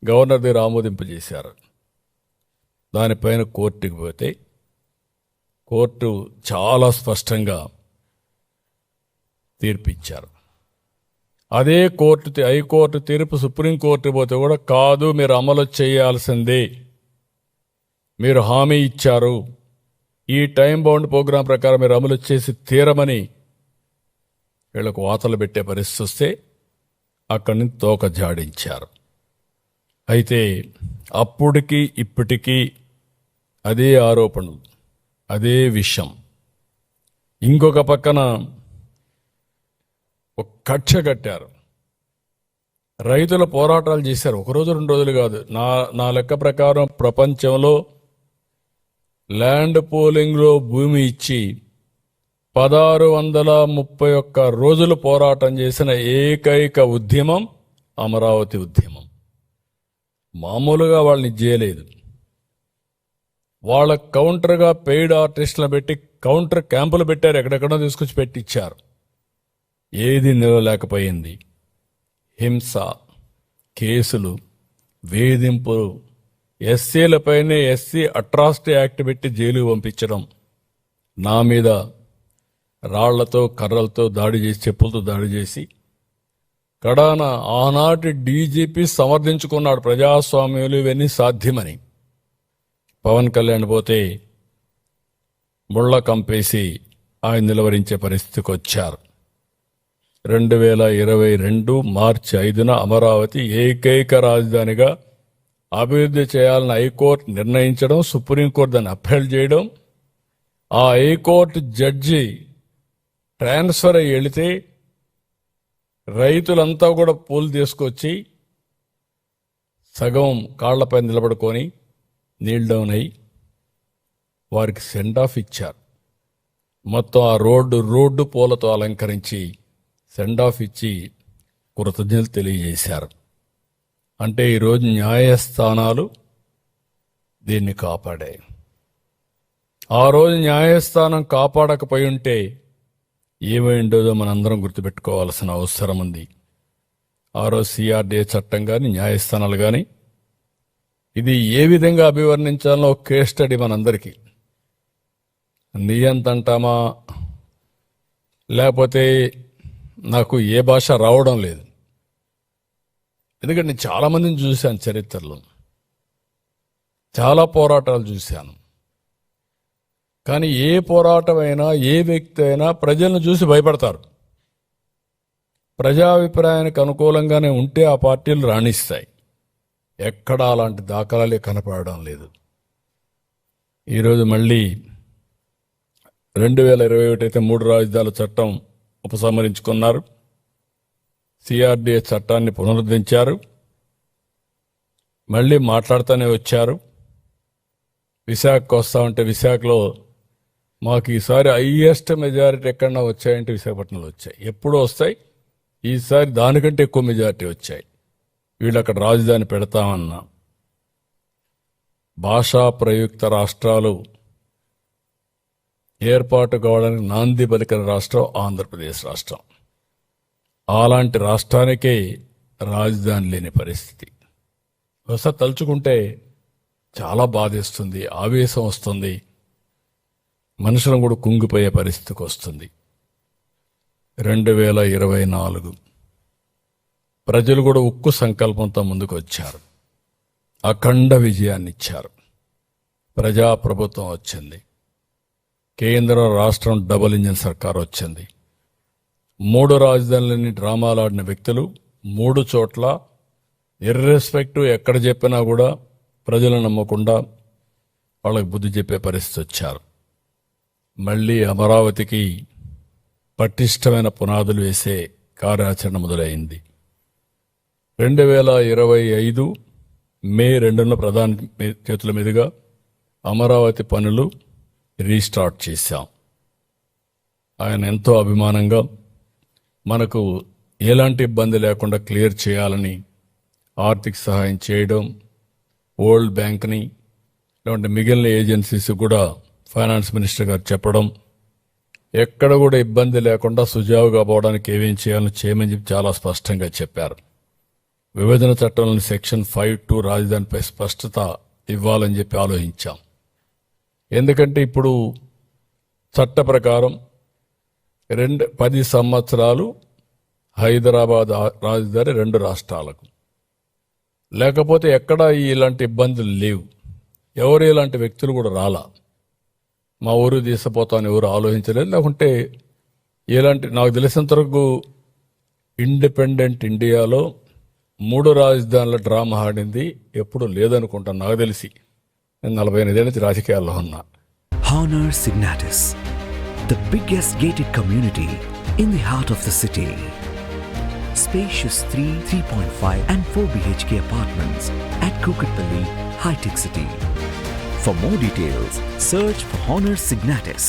గవర్నర్ దగ్గర ఆమోదింపజేశారు. దానిపైన కోర్టుకి పోతే కోర్టు చాలా స్పష్టంగా తీర్పిచ్చారు. అదే హైకోర్టు తీర్పు సుప్రీంకోర్టు పోతే కూడా కాదు, మీరు అమలు చేయాల్సిందే, మీరు హామీ ఇచ్చారు, ఈ టైం బౌండ్ ప్రోగ్రాం ప్రకారం మీరు అమలు చేసి తీరమని వీళ్ళకు వాతలు పెట్టే పరిస్థితి వస్తే అక్కడి నుంచి తోక జాడించారు. అయితే అప్పటికి ఇప్పటికీ అదే ఆరోపణలు, అదే విషయం. ఇంకొక పక్కన ఒక కక్ష కట్టారు. రైతుల పోరాటాలు చేశారు. 1 రోజు 2 రోజులు కాదు. నా లెక్క ప్రకారం ప్రపంచంలో ల్యాండ్ పూలింగ్లో భూమి ఇచ్చి 1631 రోజులు పోరాటం చేసిన ఏకైక ఉద్యమం అమరావతి ఉద్యమం. మామూలుగా వాళ్ళని చేయలేదు. వాళ్ళ కౌంటర్గా పెయిడ్ ఆర్టిస్టులను పెట్టి కౌంటర్ క్యాంపులు పెట్టారు. ఎక్కడెక్కడో తీసుకొచ్చి పెట్టించారు. ఏది నిలవలేకపోయింది. హింస, కేసులు, వేధింపులు, ఎస్సీలపైనే ఎస్సీ అట్రాసిటీ యాక్ట్ పెట్టి జైలుకు పంపించడం, నా మీద రాళ్లతో కర్రలతో దాడి చేసి, చెప్పులతో దాడి చేసి, కడాన ఆనాటి డీజీపీ సమర్థించుకున్నాడు ప్రజాస్వామ్యాలు ఇవన్నీ సాధ్యమని. పవన్ కళ్యాణ్ పోతే ముళ్ళ కంపేసి ఆయన నిలవరించే పరిస్థితికి వచ్చారు. 2022 మార్చి 5న అమరావతి ఏకైక రాజధానిగా అభివృద్ధి చేయాలని హైకోర్టు నిర్ణయించడం, సుప్రీంకోర్టు దాన్ని అప్పీల్ చేయడం, ఆ హైకోర్టు జడ్జి ట్రాన్స్ఫర్ అయ్యి వెళితే రైతులంతా కూడా పూలు తీసుకొచ్చి సగం కాళ్లపై నిలబడుకొని నీల్ డౌన్ అయి వారికి సెండ్ ఆఫ్ ఇచ్చారు. మొత్తం ఆ రోడ్డు పూలతో అలంకరించి సెండ్ ఆఫ్ ఇచ్చి కృతజ్ఞతలు తెలియజేశారు. అంటే ఈరోజు న్యాయస్థానాలు దీన్ని కాపాడాయి. ఆ రోజు న్యాయస్థానం కాపాడకపోయి ఉంటే ఏమైండోదో మనందరం గుర్తుపెట్టుకోవాల్సిన అవసరం ఉంది. ఆ రోజు సిఆర్డీఏ చట్టం కానీ న్యాయస్థానాలు కానీ ఇది ఏ విధంగా అభివర్ణించాలో కేస్ స్టడీ మనందరికీ. నియంత అంటామా, లేకపోతే నాకు ఏ భాష రావడం లేదు. ఎందుకంటే నేను చాలామందిని చూశాను, చరిత్రలో చాలా పోరాటాలు చూశాను. కానీ ఏ పోరాటమైనా, ఏ వ్యక్తి అయినా ప్రజలను చూసి భయపడతారు. ప్రజాభిప్రాయానికి అనుకూలంగానే ఉంటే ఆ పార్టీలు రాణిస్తాయి. ఎక్కడా అలాంటి దాఖలాలే కనపడడం లేదు. ఈరోజు మళ్ళీ 2021 అయితే 3 రాజధానుల చట్టం ఉపసంహరించుకున్నారు. సిఆర్డీఏ చట్టాన్ని పునరుద్ధరించారు. మళ్ళీ మాట్లాడుతూనే వచ్చారు. విశాఖకు వస్తామంటే విశాఖలో మాకు ఈసారి హైయెస్ట్ మెజారిటీ ఎక్కడన్నా వచ్చాయంటే విశాఖపట్నంలో వచ్చాయి. ఎప్పుడూ వస్తాయి, ఈసారి దానికంటే ఎక్కువ మెజారిటీ వచ్చాయి. వీళ్ళు అక్కడ రాజధాని పెడతామన్నా. భాషా ప్రయుక్త రాష్ట్రాలు ఏర్పాటు కావడానికి నాంది పలికిన రాష్ట్రం ఆంధ్రప్రదేశ్ రాష్ట్రం. అలాంటి రాష్ట్రానికే రాజధాని లేని పరిస్థితి. ఒకసారి తలుచుకుంటే చాలా బాధేస్తుంది, ఆవేశం వస్తుంది, మనుషులను కూడా కుంగిపోయే పరిస్థితికి వస్తుంది. 2024 ప్రజలు కూడా ఉక్కు సంకల్పంతో ముందుకు వచ్చారు, అఖండ విజయాన్ని ఇచ్చారు. ప్రజాప్రభుత్వం వచ్చింది, కేంద్రం రాష్ట్రం డబుల్ ఇంజిన్ సర్కార్ వచ్చింది. 3 రాజధానులని డ్రామాలాడిన వ్యక్తులు 3 చోట్ల ఇర్రెస్పెక్టివ్ ఎక్కడ చెప్పినా కూడా ప్రజలు నమ్మకుండా వాళ్ళకి బుద్ధి చెప్పే పరిస్థితి వచ్చారు. మళ్ళీ అమరావతికి పటిష్టమైన పునాదులు వేసే కార్యాచరణ మొదలైంది. 2025 మే 2న ప్రధాని చేతుల మీదుగా అమరావతి పనులు రీస్టార్ట్ చేశాం. ఆయన ఎంతో అభిమానంగా మనకు ఎలాంటి ఇబ్బంది లేకుండా క్లియర్ చేయాలని ఆర్థిక సహాయం చేయడం, వరల్డ్ బ్యాంక్ని లేదంటే మిగిలిన ఏజెన్సీస్ కూడా ఫైనాన్స్ మినిస్టర్ గారు చెప్పడం, ఎక్కడ కూడా ఇబ్బంది లేకుండా సుజావుగా పోవడానికి ఏమేం చేయాలని చేయమని చెప్పి చాలా స్పష్టంగా చెప్పారు. విభజన చట్టంలోని సెక్షన్ 5(2) రాజధానిపై స్పష్టత ఇవ్వాలని చెప్పి ఆలోచించాం. ఎందుకంటే ఇప్పుడు చట్ట ప్రకారం 10 సంవత్సరాలు హైదరాబాద్ రాజధాని 2 రాష్ట్రాలకు, లేకపోతే ఎక్కడా ఇలాంటి ఇబ్బందులు లేవు. ఎవరు ఇలాంటి వ్యక్తులు కూడా రాలా. మా ఊరు తీసిపోతామని ఎవరు ఆలోచించలేదు. లేకుంటే ఇలాంటి నాకు తెలిసినంత వరకు ఇండిపెండెంట్ ఇండియాలో 3 రాజధానుల డ్రామా ఆడింది ఎప్పుడు లేదనుకుంటాను నాకు తెలిసి. నేను 45 ఏళ్ళ నుంచి రాజకీయాల్లో ఉన్నా. Honor Signatus, the biggest gated community in the heart of the city. Spacious 3, 3.5 and 4 BHK apartments at Kukatpalli, High-Tech City. For more details, search for Honor Signatus.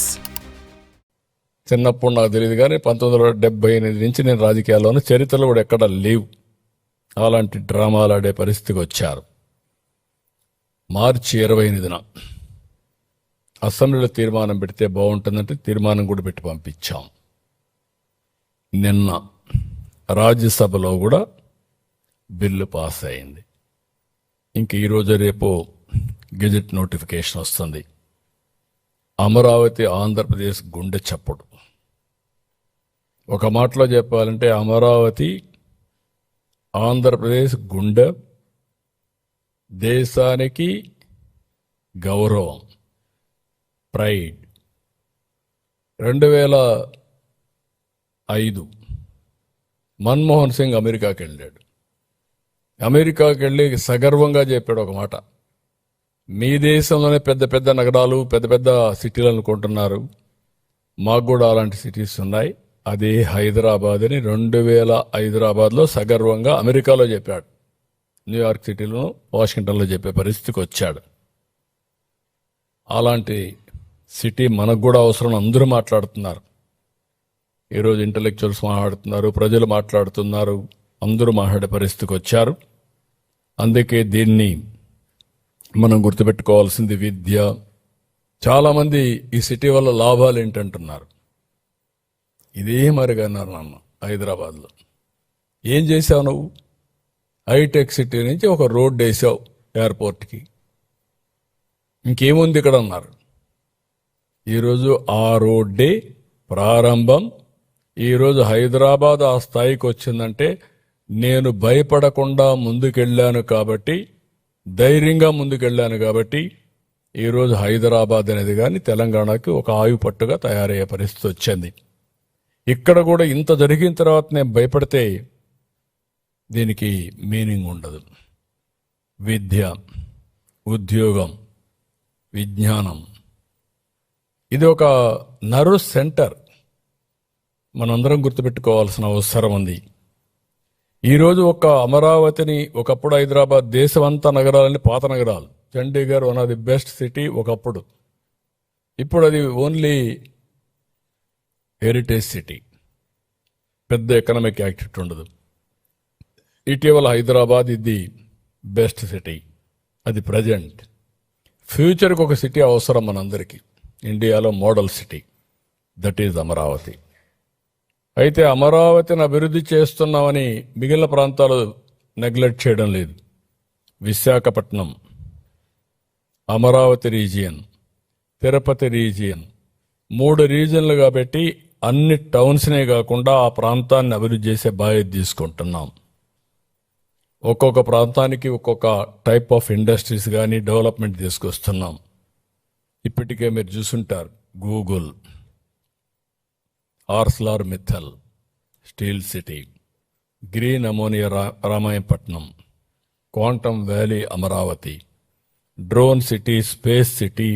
చిన్నప్పుడు నాకు తెలియదు కానీ 1978 నుంచి నేను రాజకీయాల్లోనే, చరిత్రలో కూడా ఎక్కడ లేవు అలాంటి డ్రామాలు ఆడే పరిస్థితికి వచ్చారు. మార్చి 28న అసెంబ్లీలో తీర్మానం పెడితే బాగుంటుందంటే తీర్మానం కూడా పెట్టి పంపించాం. నిన్న రాజ్యసభలో కూడా బిల్లు పాస్ అయింది. ఇంక ఈరోజు రేపు గెజెట్ నోటిఫికేషన్ వస్తుంది. అమరావతి ఆంధ్రప్రదేశ్ గుండె చప్పుడు. ఒక మాటలో చెప్పాలంటే అమరావతి ఆంధ్రప్రదేశ్ గుండె, దేశానికి గౌరవం, ప్రైడ్. 2005 మన్మోహన్ సింగ్ అమెరికాకి వెళ్ళాడు. అమెరికాకి వెళ్ళి సగర్వంగా చెప్పాడు ఒక మాట, మీ దేశంలోనే పెద్ద పెద్ద నగరాలు, పెద్ద పెద్ద సిటీలు అనుకుంటున్నారు, మాకు కూడా అలాంటి సిటీస్ ఉన్నాయి, అదే హైదరాబాద్ అని 2000 హైదరాబాద్లో సగర్వంగా అమెరికాలో చెప్పాడు. న్యూయార్క్ సిటీలో, వాషింగ్టన్లో చెప్పే పరిస్థితికి వచ్చాడు. అలాంటి సిటీ మనకు కూడా అవసరం, అందరూ మాట్లాడుతున్నారు. ఈరోజు ఇంటలెక్చువల్స్ మాట్లాడుతున్నారు, ప్రజలు మాట్లాడుతున్నారు, అందరూ మాట్లాడే పరిస్థితికి వచ్చారు. అందుకే దీన్ని మనం గుర్తుపెట్టుకోవాల్సింది విద్య. చాలామంది ఈ సిటీ వల్ల లాభాలు ఏంటంటున్నారు. ఇదే మరిగన్నారు నన్ను హైదరాబాద్లో. ఏం చేశావు నువ్వు? హైటెక్ సిటీ నుంచి ఒక రోడ్ వేసావు ఎయిర్పోర్ట్కి, ఇంకేముంది ఇక్కడ అన్నారు. ఈరోజు ఆ రోడ్డే ప్రారంభం. ఈరోజు హైదరాబాద్ ఆ స్థాయికి వచ్చిందంటే నేను భయపడకుండా ముందుకెళ్ళాను కాబట్టి, ధైర్యంగా ముందుకెళ్ళాను కాబట్టి ఈరోజు హైదరాబాద్ అనేది కానీ తెలంగాణకి ఒక ఆయుపట్టుగా తయారయ్యే పరిస్థితి వచ్చింది. ఇక్కడ కూడా ఇంత జరిగిన తర్వాత నేను భయపడితే దీనికి మీనింగ్ ఉండదు. విద్య, ఉద్యోగం, విజ్ఞానం, ఇది ఒక నర్వ్ సెంటర్. మనందరం గుర్తుపెట్టుకోవాల్సిన అవసరం ఉంది. ఈరోజు ఒక అమరావతిని, ఒకప్పుడు హైదరాబాద్ దేశమంతా నగరాలని పాత నగరాలు, Chandigarh one of the best city ఒకప్పుడు, ఇప్పుడు అది ఓన్లీ హెరిటేజ్ సిటీ, పెద్ద ఎకనామిక్ యాక్టివిటీ ఉండదు. ఇటీవల హైదరాబాద్ ఇది బెస్ట్ సిటీ, అది ప్రజెంట్. ఫ్యూచర్కి ఒక సిటీ అవసరం మనందరికీ. ఇండియాలో model city, that is Amaravati. అయితే అమరావతిని అభివృద్ధి చేస్తున్నామని మిగిలిన ప్రాంతాలు నెగ్లెక్ట్ చేయడం లేదు. విశాఖపట్నం, అమరావతి రీజియన్, తిరుపతి రీజియన్, 3 రీజియన్లుగా పెట్టి అన్ని టౌన్స్నే కాకుండా ఆ ప్రాంతాన్ని అభివృద్ధి చేసే బాధ్యత తీసుకుంటున్నాం. ఒక్కొక్క ప్రాంతానికి ఒక్కొక్క టైప్ ఆఫ్ ఇండస్ట్రీస్ కానీ డెవలప్మెంట్ తీసుకొస్తున్నాం. ఇప్పటికే మీరు చూసుంటారు, Google, Arcelor Mittal steel city, green ammonia Ramayapatnam, quantum valley Amaravati, drone city, space city,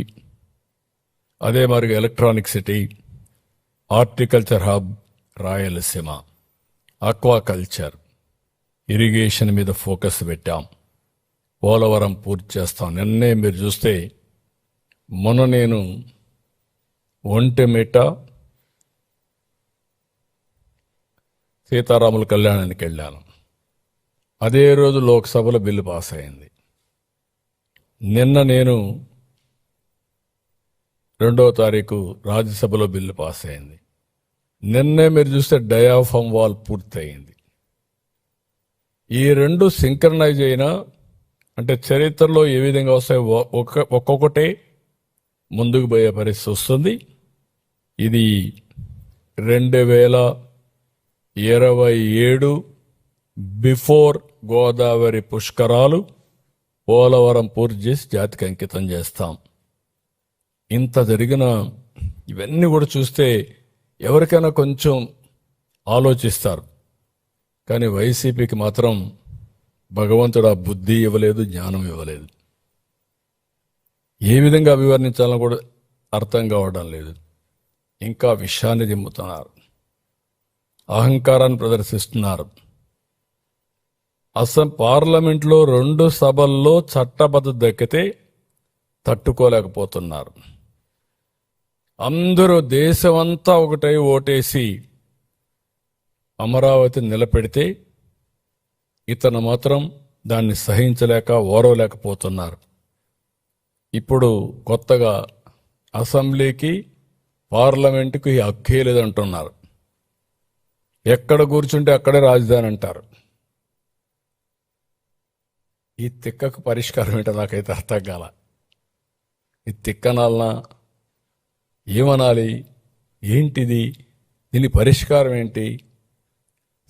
అదే మరి electronic city, horticulture hub Rayalaseema, aquaculture, irrigation మీద ఫోకస్ పెట్టాం. పోలవరం పూర్తి చేస్తాం. నిన్నే మీరు చూస్తే మొన్న నేను ఒంటెమిట సీతారాముల కళ్యాణానికి వెళ్ళాను. అదే రోజు లోక్సభలో బిల్లు పాస్ అయింది. నిన్న నేను 2వ తారీఖు రాజ్యసభలో బిల్లు పాస్ అయింది. నిన్నే మీరు చూస్తే డయాఫామ్ వాల్ పూర్తయింది. ఈ 2 సింక్రనైజ్ అయినా అంటే చరిత్రలో ఏ విధంగా వస్తాయి, ఒక్కొక్కటే ముందుకు పోయే పరిస్థితి వస్తుంది. ఇది 2027 బిఫోర్ గోదావరి పుష్కరాలు పోలవరం పూర్తి చేసి జాతికి అంకితం చేస్తాం. ఇంత జరిగిన ఇవన్నీ కూడా చూస్తే ఎవరికైనా కొంచెం ఆలోచిస్తారు. కానీ వైసీపీకి మాత్రం భగవంతుడు ఆ బుద్ధి ఇవ్వలేదు, జ్ఞానం ఇవ్వలేదు. ఏ విధంగా అభివర్ణించాలని కూడా అర్థం కావడం లేదు. ఇంకా విషయాన్ని దిమ్ముతున్నారు, అహంకారాన్ని ప్రదర్శిస్తున్నారు. పార్లమెంట్లో 2 సభల్లో చట్టబద్ధత దక్కితే తట్టుకోలేకపోతున్నారు. అందరూ దేశమంతా ఒకటై ఓటేసి అమరావతి నిలబెడితే ఇతను మాత్రం దాన్ని సహించలేక ఓరవలేకపోతున్నారు. ఇప్పుడు కొత్తగా అసెంబ్లీకి పార్లమెంటుకి హక్కే లేదంటున్నారు. ఎక్కడ కూర్చుంటే అక్కడే రాజధాని అంటారు. ఈ తిక్కకు పరిష్కారం ఏంటో నాకైతే అర్థం కాల. ఈ తిక్కనాలనా ఏమనాలి, ఏంటిది, దీని పరిష్కారం ఏంటి?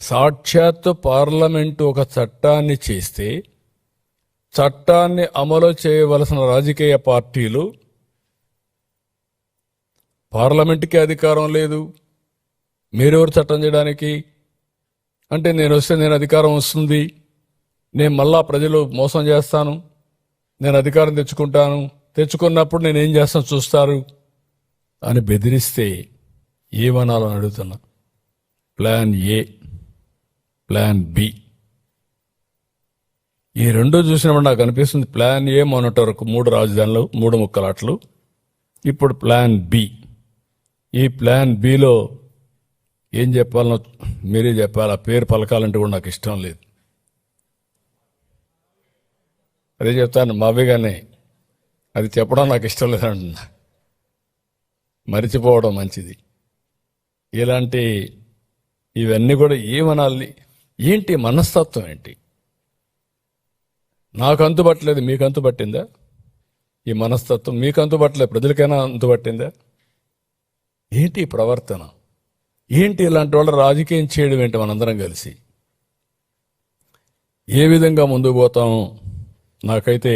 సాక్షాత్తు పార్లమెంటు ఒక చట్టాన్ని చేస్తే చట్టాన్ని అమలు చేయవలసిన రాజకీయ పార్టీలు పార్లమెంటుకి అధికారం లేదు, మీరెవరు చట్టం చేయడానికి అంటే నేను వస్తే నేను అధికారం వస్తుంది, నేను మళ్ళా ప్రజలు మోసం చేస్తాను, నేను అధికారం తెచ్చుకున్నప్పుడు నేనేం చేస్తాను చూస్తారు అని బెదిరిస్తే ఏమనాలని అడుగుతున్నా. ప్లాన్ ఏ, ప్లాన్ బి, ఈ 2 చూసినప్పుడు నాకు అనిపిస్తుంది ప్లాన్ ఏ మొన్నటి వరకు 3 రాజధానులు 3 ముక్కలాట్లు, ఇప్పుడు ప్లాన్ బి. ఈ ప్లాన్ బిలో ఏం చెప్పాలనో మీరే చెప్పాలి. ఆ పేరు పలకాలంటే కూడా నాకు ఇష్టం లేదు. అదే చెప్తాను మావిగానే, అది చెప్పడం నాకు ఇష్టం లేదంటున్నా. మరిచిపోవడం మంచిది. ఇలాంటి ఇవన్నీ కూడా ఏమనాలి, ఏంటి మనస్తత్వం ఏంటి? నాకు అంతుపట్టలేదు, మీకు అంతుపట్టిందా? ఈ మనస్తత్వం మీకు అంతుపట్టలేదు, ప్రజలకైనా అంతుపట్టిందా? ఏంటి ప్రవర్తన ఏంటి? ఇలాంటి వాళ్ళ రాజకీయం చేయడం ఏంటి? మనందరం కలిసి ఏ విధంగా ముందుకు పోతాం? నాకైతే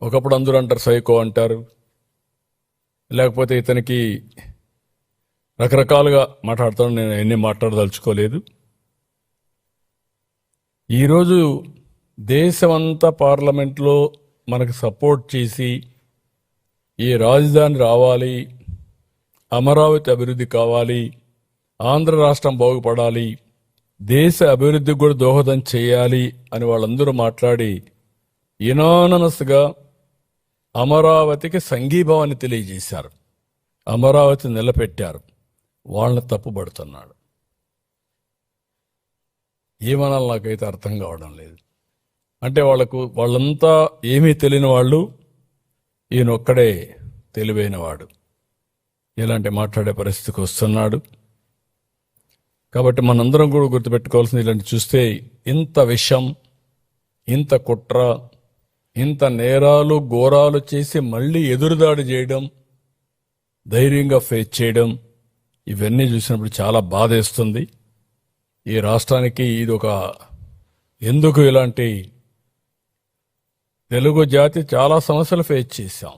ఒకప్పుడు అందరూ అంటారు సైకో అంటారు, లేకపోతే ఇతనికి రకరకాలుగా మాట్లాడతాను. నేను ఎన్ని మాట్లాడదలుచుకోలేదు. ఈరోజు దేశమంతా పార్లమెంట్లో మనకు సపోర్ట్ చేసి ఈ రాజధాని రావాలి, అమరావతి అభివృద్ధి కావాలి, ఆంధ్ర రాష్ట్రం బాగుపడాలి, దేశ అభివృద్ధికి కూడా దోహదం చేయాలి అని వాళ్ళందరూ మాట్లాడి యునానమస్గా అమరావతికి సంఘీభావాన్ని తెలియజేశారు, అమరావతి నిలబెట్టారు. వాళ్ళని తప్పుపడుతున్నాడు. ఏమనాలి నాకైతే అర్థం కావడం లేదు. అంటే వాళ్ళంతా ఏమీ తెలియని వాళ్ళు, ఈయనొక్కడే తెలివైన వాడు. ఇలాంటి మాట్లాడే పరిస్థితికి వస్తున్నాడు. కాబట్టి మనందరం కూడా గుర్తుపెట్టుకోవాల్సింది, ఇలాంటి చూస్తే ఇంత విషం, ఇంత కుట్ర, ఇంత నేరాలు ఘోరాలు చేసి మళ్ళీ ఎదురుదాడి చేయడం, ధైర్యంగా ఫేస్ చేయడం, ఇవన్నీ చూసినప్పుడు చాలా బాధేస్తుంది. ఈ రాష్ట్రానికి ఇది ఒక, ఎందుకు ఇలాంటి, తెలుగు జాతి చాలా సమస్యలు ఫేస్ చేశాం,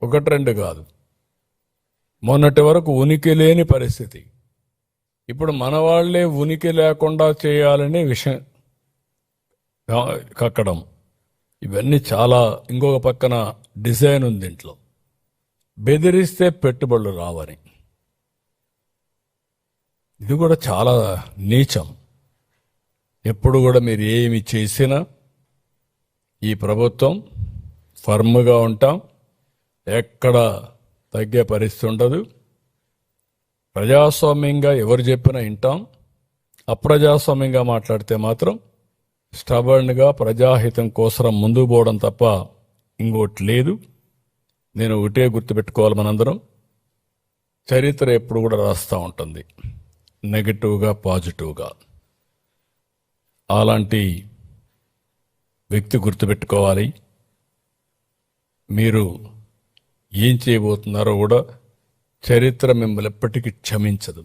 ఒకటి రెండు కాదు. మొన్నటి వరకు ఉనికి లేని పరిస్థితి, ఇప్పుడు మన వాళ్లే ఉనికి లేకుండా చేయాలనే విషయం కక్కడం, ఇవన్నీ చాలా. ఇంకొక పక్కన డిజైన్ ఉంది ఇంట్లో, బెదిరిస్తే పెట్టుబడులు రావని, ఇది కూడా చాలా నీచం. ఎప్పుడు కూడా మీరు ఏమి చేసినా ఈ ప్రభుత్వం ఫర్మ్గా ఉంటాం, ఎక్కడ తగ్గే పరిస్థితి ఉండదు. ప్రజాస్వామ్యంగా ఎవరు చెప్పినా వింటాం, అప్రజాస్వామ్యంగా మాట్లాడితే మాత్రం స్టబర్న్గా ప్రజాహితం కోసం ముందుకు పోవడం తప్ప ఇంకోటి లేదు. నేను ఒకటే గుర్తుపెట్టుకోవాలి, మనందరం చరిత్ర ఎప్పుడు కూడా రాస్తూ ఉంటుంది, నెగటివ్గా పాజిటివ్గా. అలాంటి వ్యక్తి గుర్తుపెట్టుకోవాలి. మీరు ఏం చేయబోతున్నారో కూడా చరిత్ర మిమ్మల్ని ఎప్పటికీ క్షమించదు.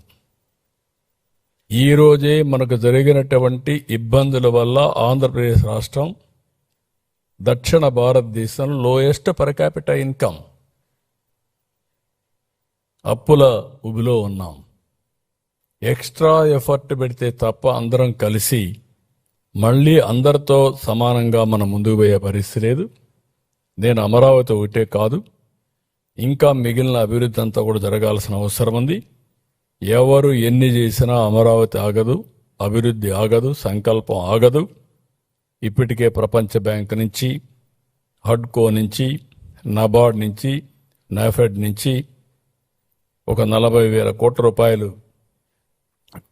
ఈరోజే మనకు జరిగినటువంటి ఇబ్బందుల వల్ల ఆంధ్రప్రదేశ్ రాష్ట్రం దక్షిణ భారతదేశంలో లోయెస్ట్ పర్ క్యాపిటల్ ఇన్కమ్, అప్పుల ఉబిలో ఉన్నాం. ఎక్స్ట్రా ఎఫర్ట్ పెడితే తప్ప అందరం కలిసి మళ్ళీ అందరితో సమానంగా మనం ముందుకు పోయే పరిస్థితి లేదు. నేను అమరావతి ఒకటే కాదు, ఇంకా మిగిలిన అభివృద్ధి అంతా కూడా జరగాల్సిన అవసరం ఉంది. ఎవరు ఎన్ని చేసినా అమరావతి ఆగదు, అభివృద్ధి ఆగదు, సంకల్పం ఆగదు. ఇప్పటికే ప్రపంచ బ్యాంక్ నుంచి, హడ్కో నుంచి, నబార్డ్ నుంచి, నాఫెడ్ నుంచి ఒక 40,000 కోట్ల రూపాయలు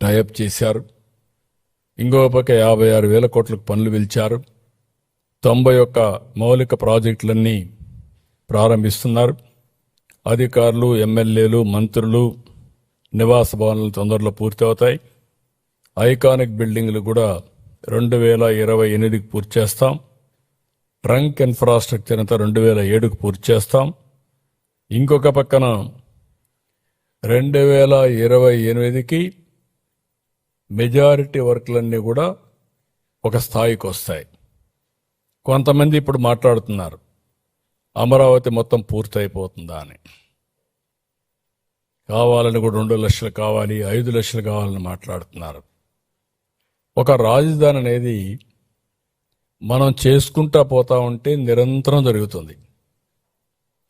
టైఅప్ చేశారు. ఇంకో పక్క 56,000 కోట్లకు పనులు పిలిచారు. 91 మౌలిక ప్రాజెక్టులన్నీ ప్రారంభిస్తున్నారు. అధికారులు, ఎమ్మెల్యేలు, మంత్రులు నివాస భవనాలు తొందరలో పూర్తి అవుతాయి. ఐకానిక్ బిల్డింగ్లు కూడా 2028కి పూర్తి చేస్తాం. ట్రంక్ ఇన్ఫ్రాస్ట్రక్చర్ అంతా 2007కు పూర్తి చేస్తాం. ఇంకొక పక్కన 2028కి మెజారిటీ వర్క్లన్నీ కూడా ఒక స్థాయికి వస్తాయి. కొంతమంది ఇప్పుడు మాట్లాడుతున్నారు అమరావతి మొత్తం పూర్తయిపోతుందా అని. కావాలని కూడా 2 లక్షలు కావాలి, 5 లక్షలు కావాలని మాట్లాడుతున్నారు. ఒక రాజధాని అనేది మనం చేసుకుంటా పోతా ఉంటే నిరంతరం జరుగుతుంది,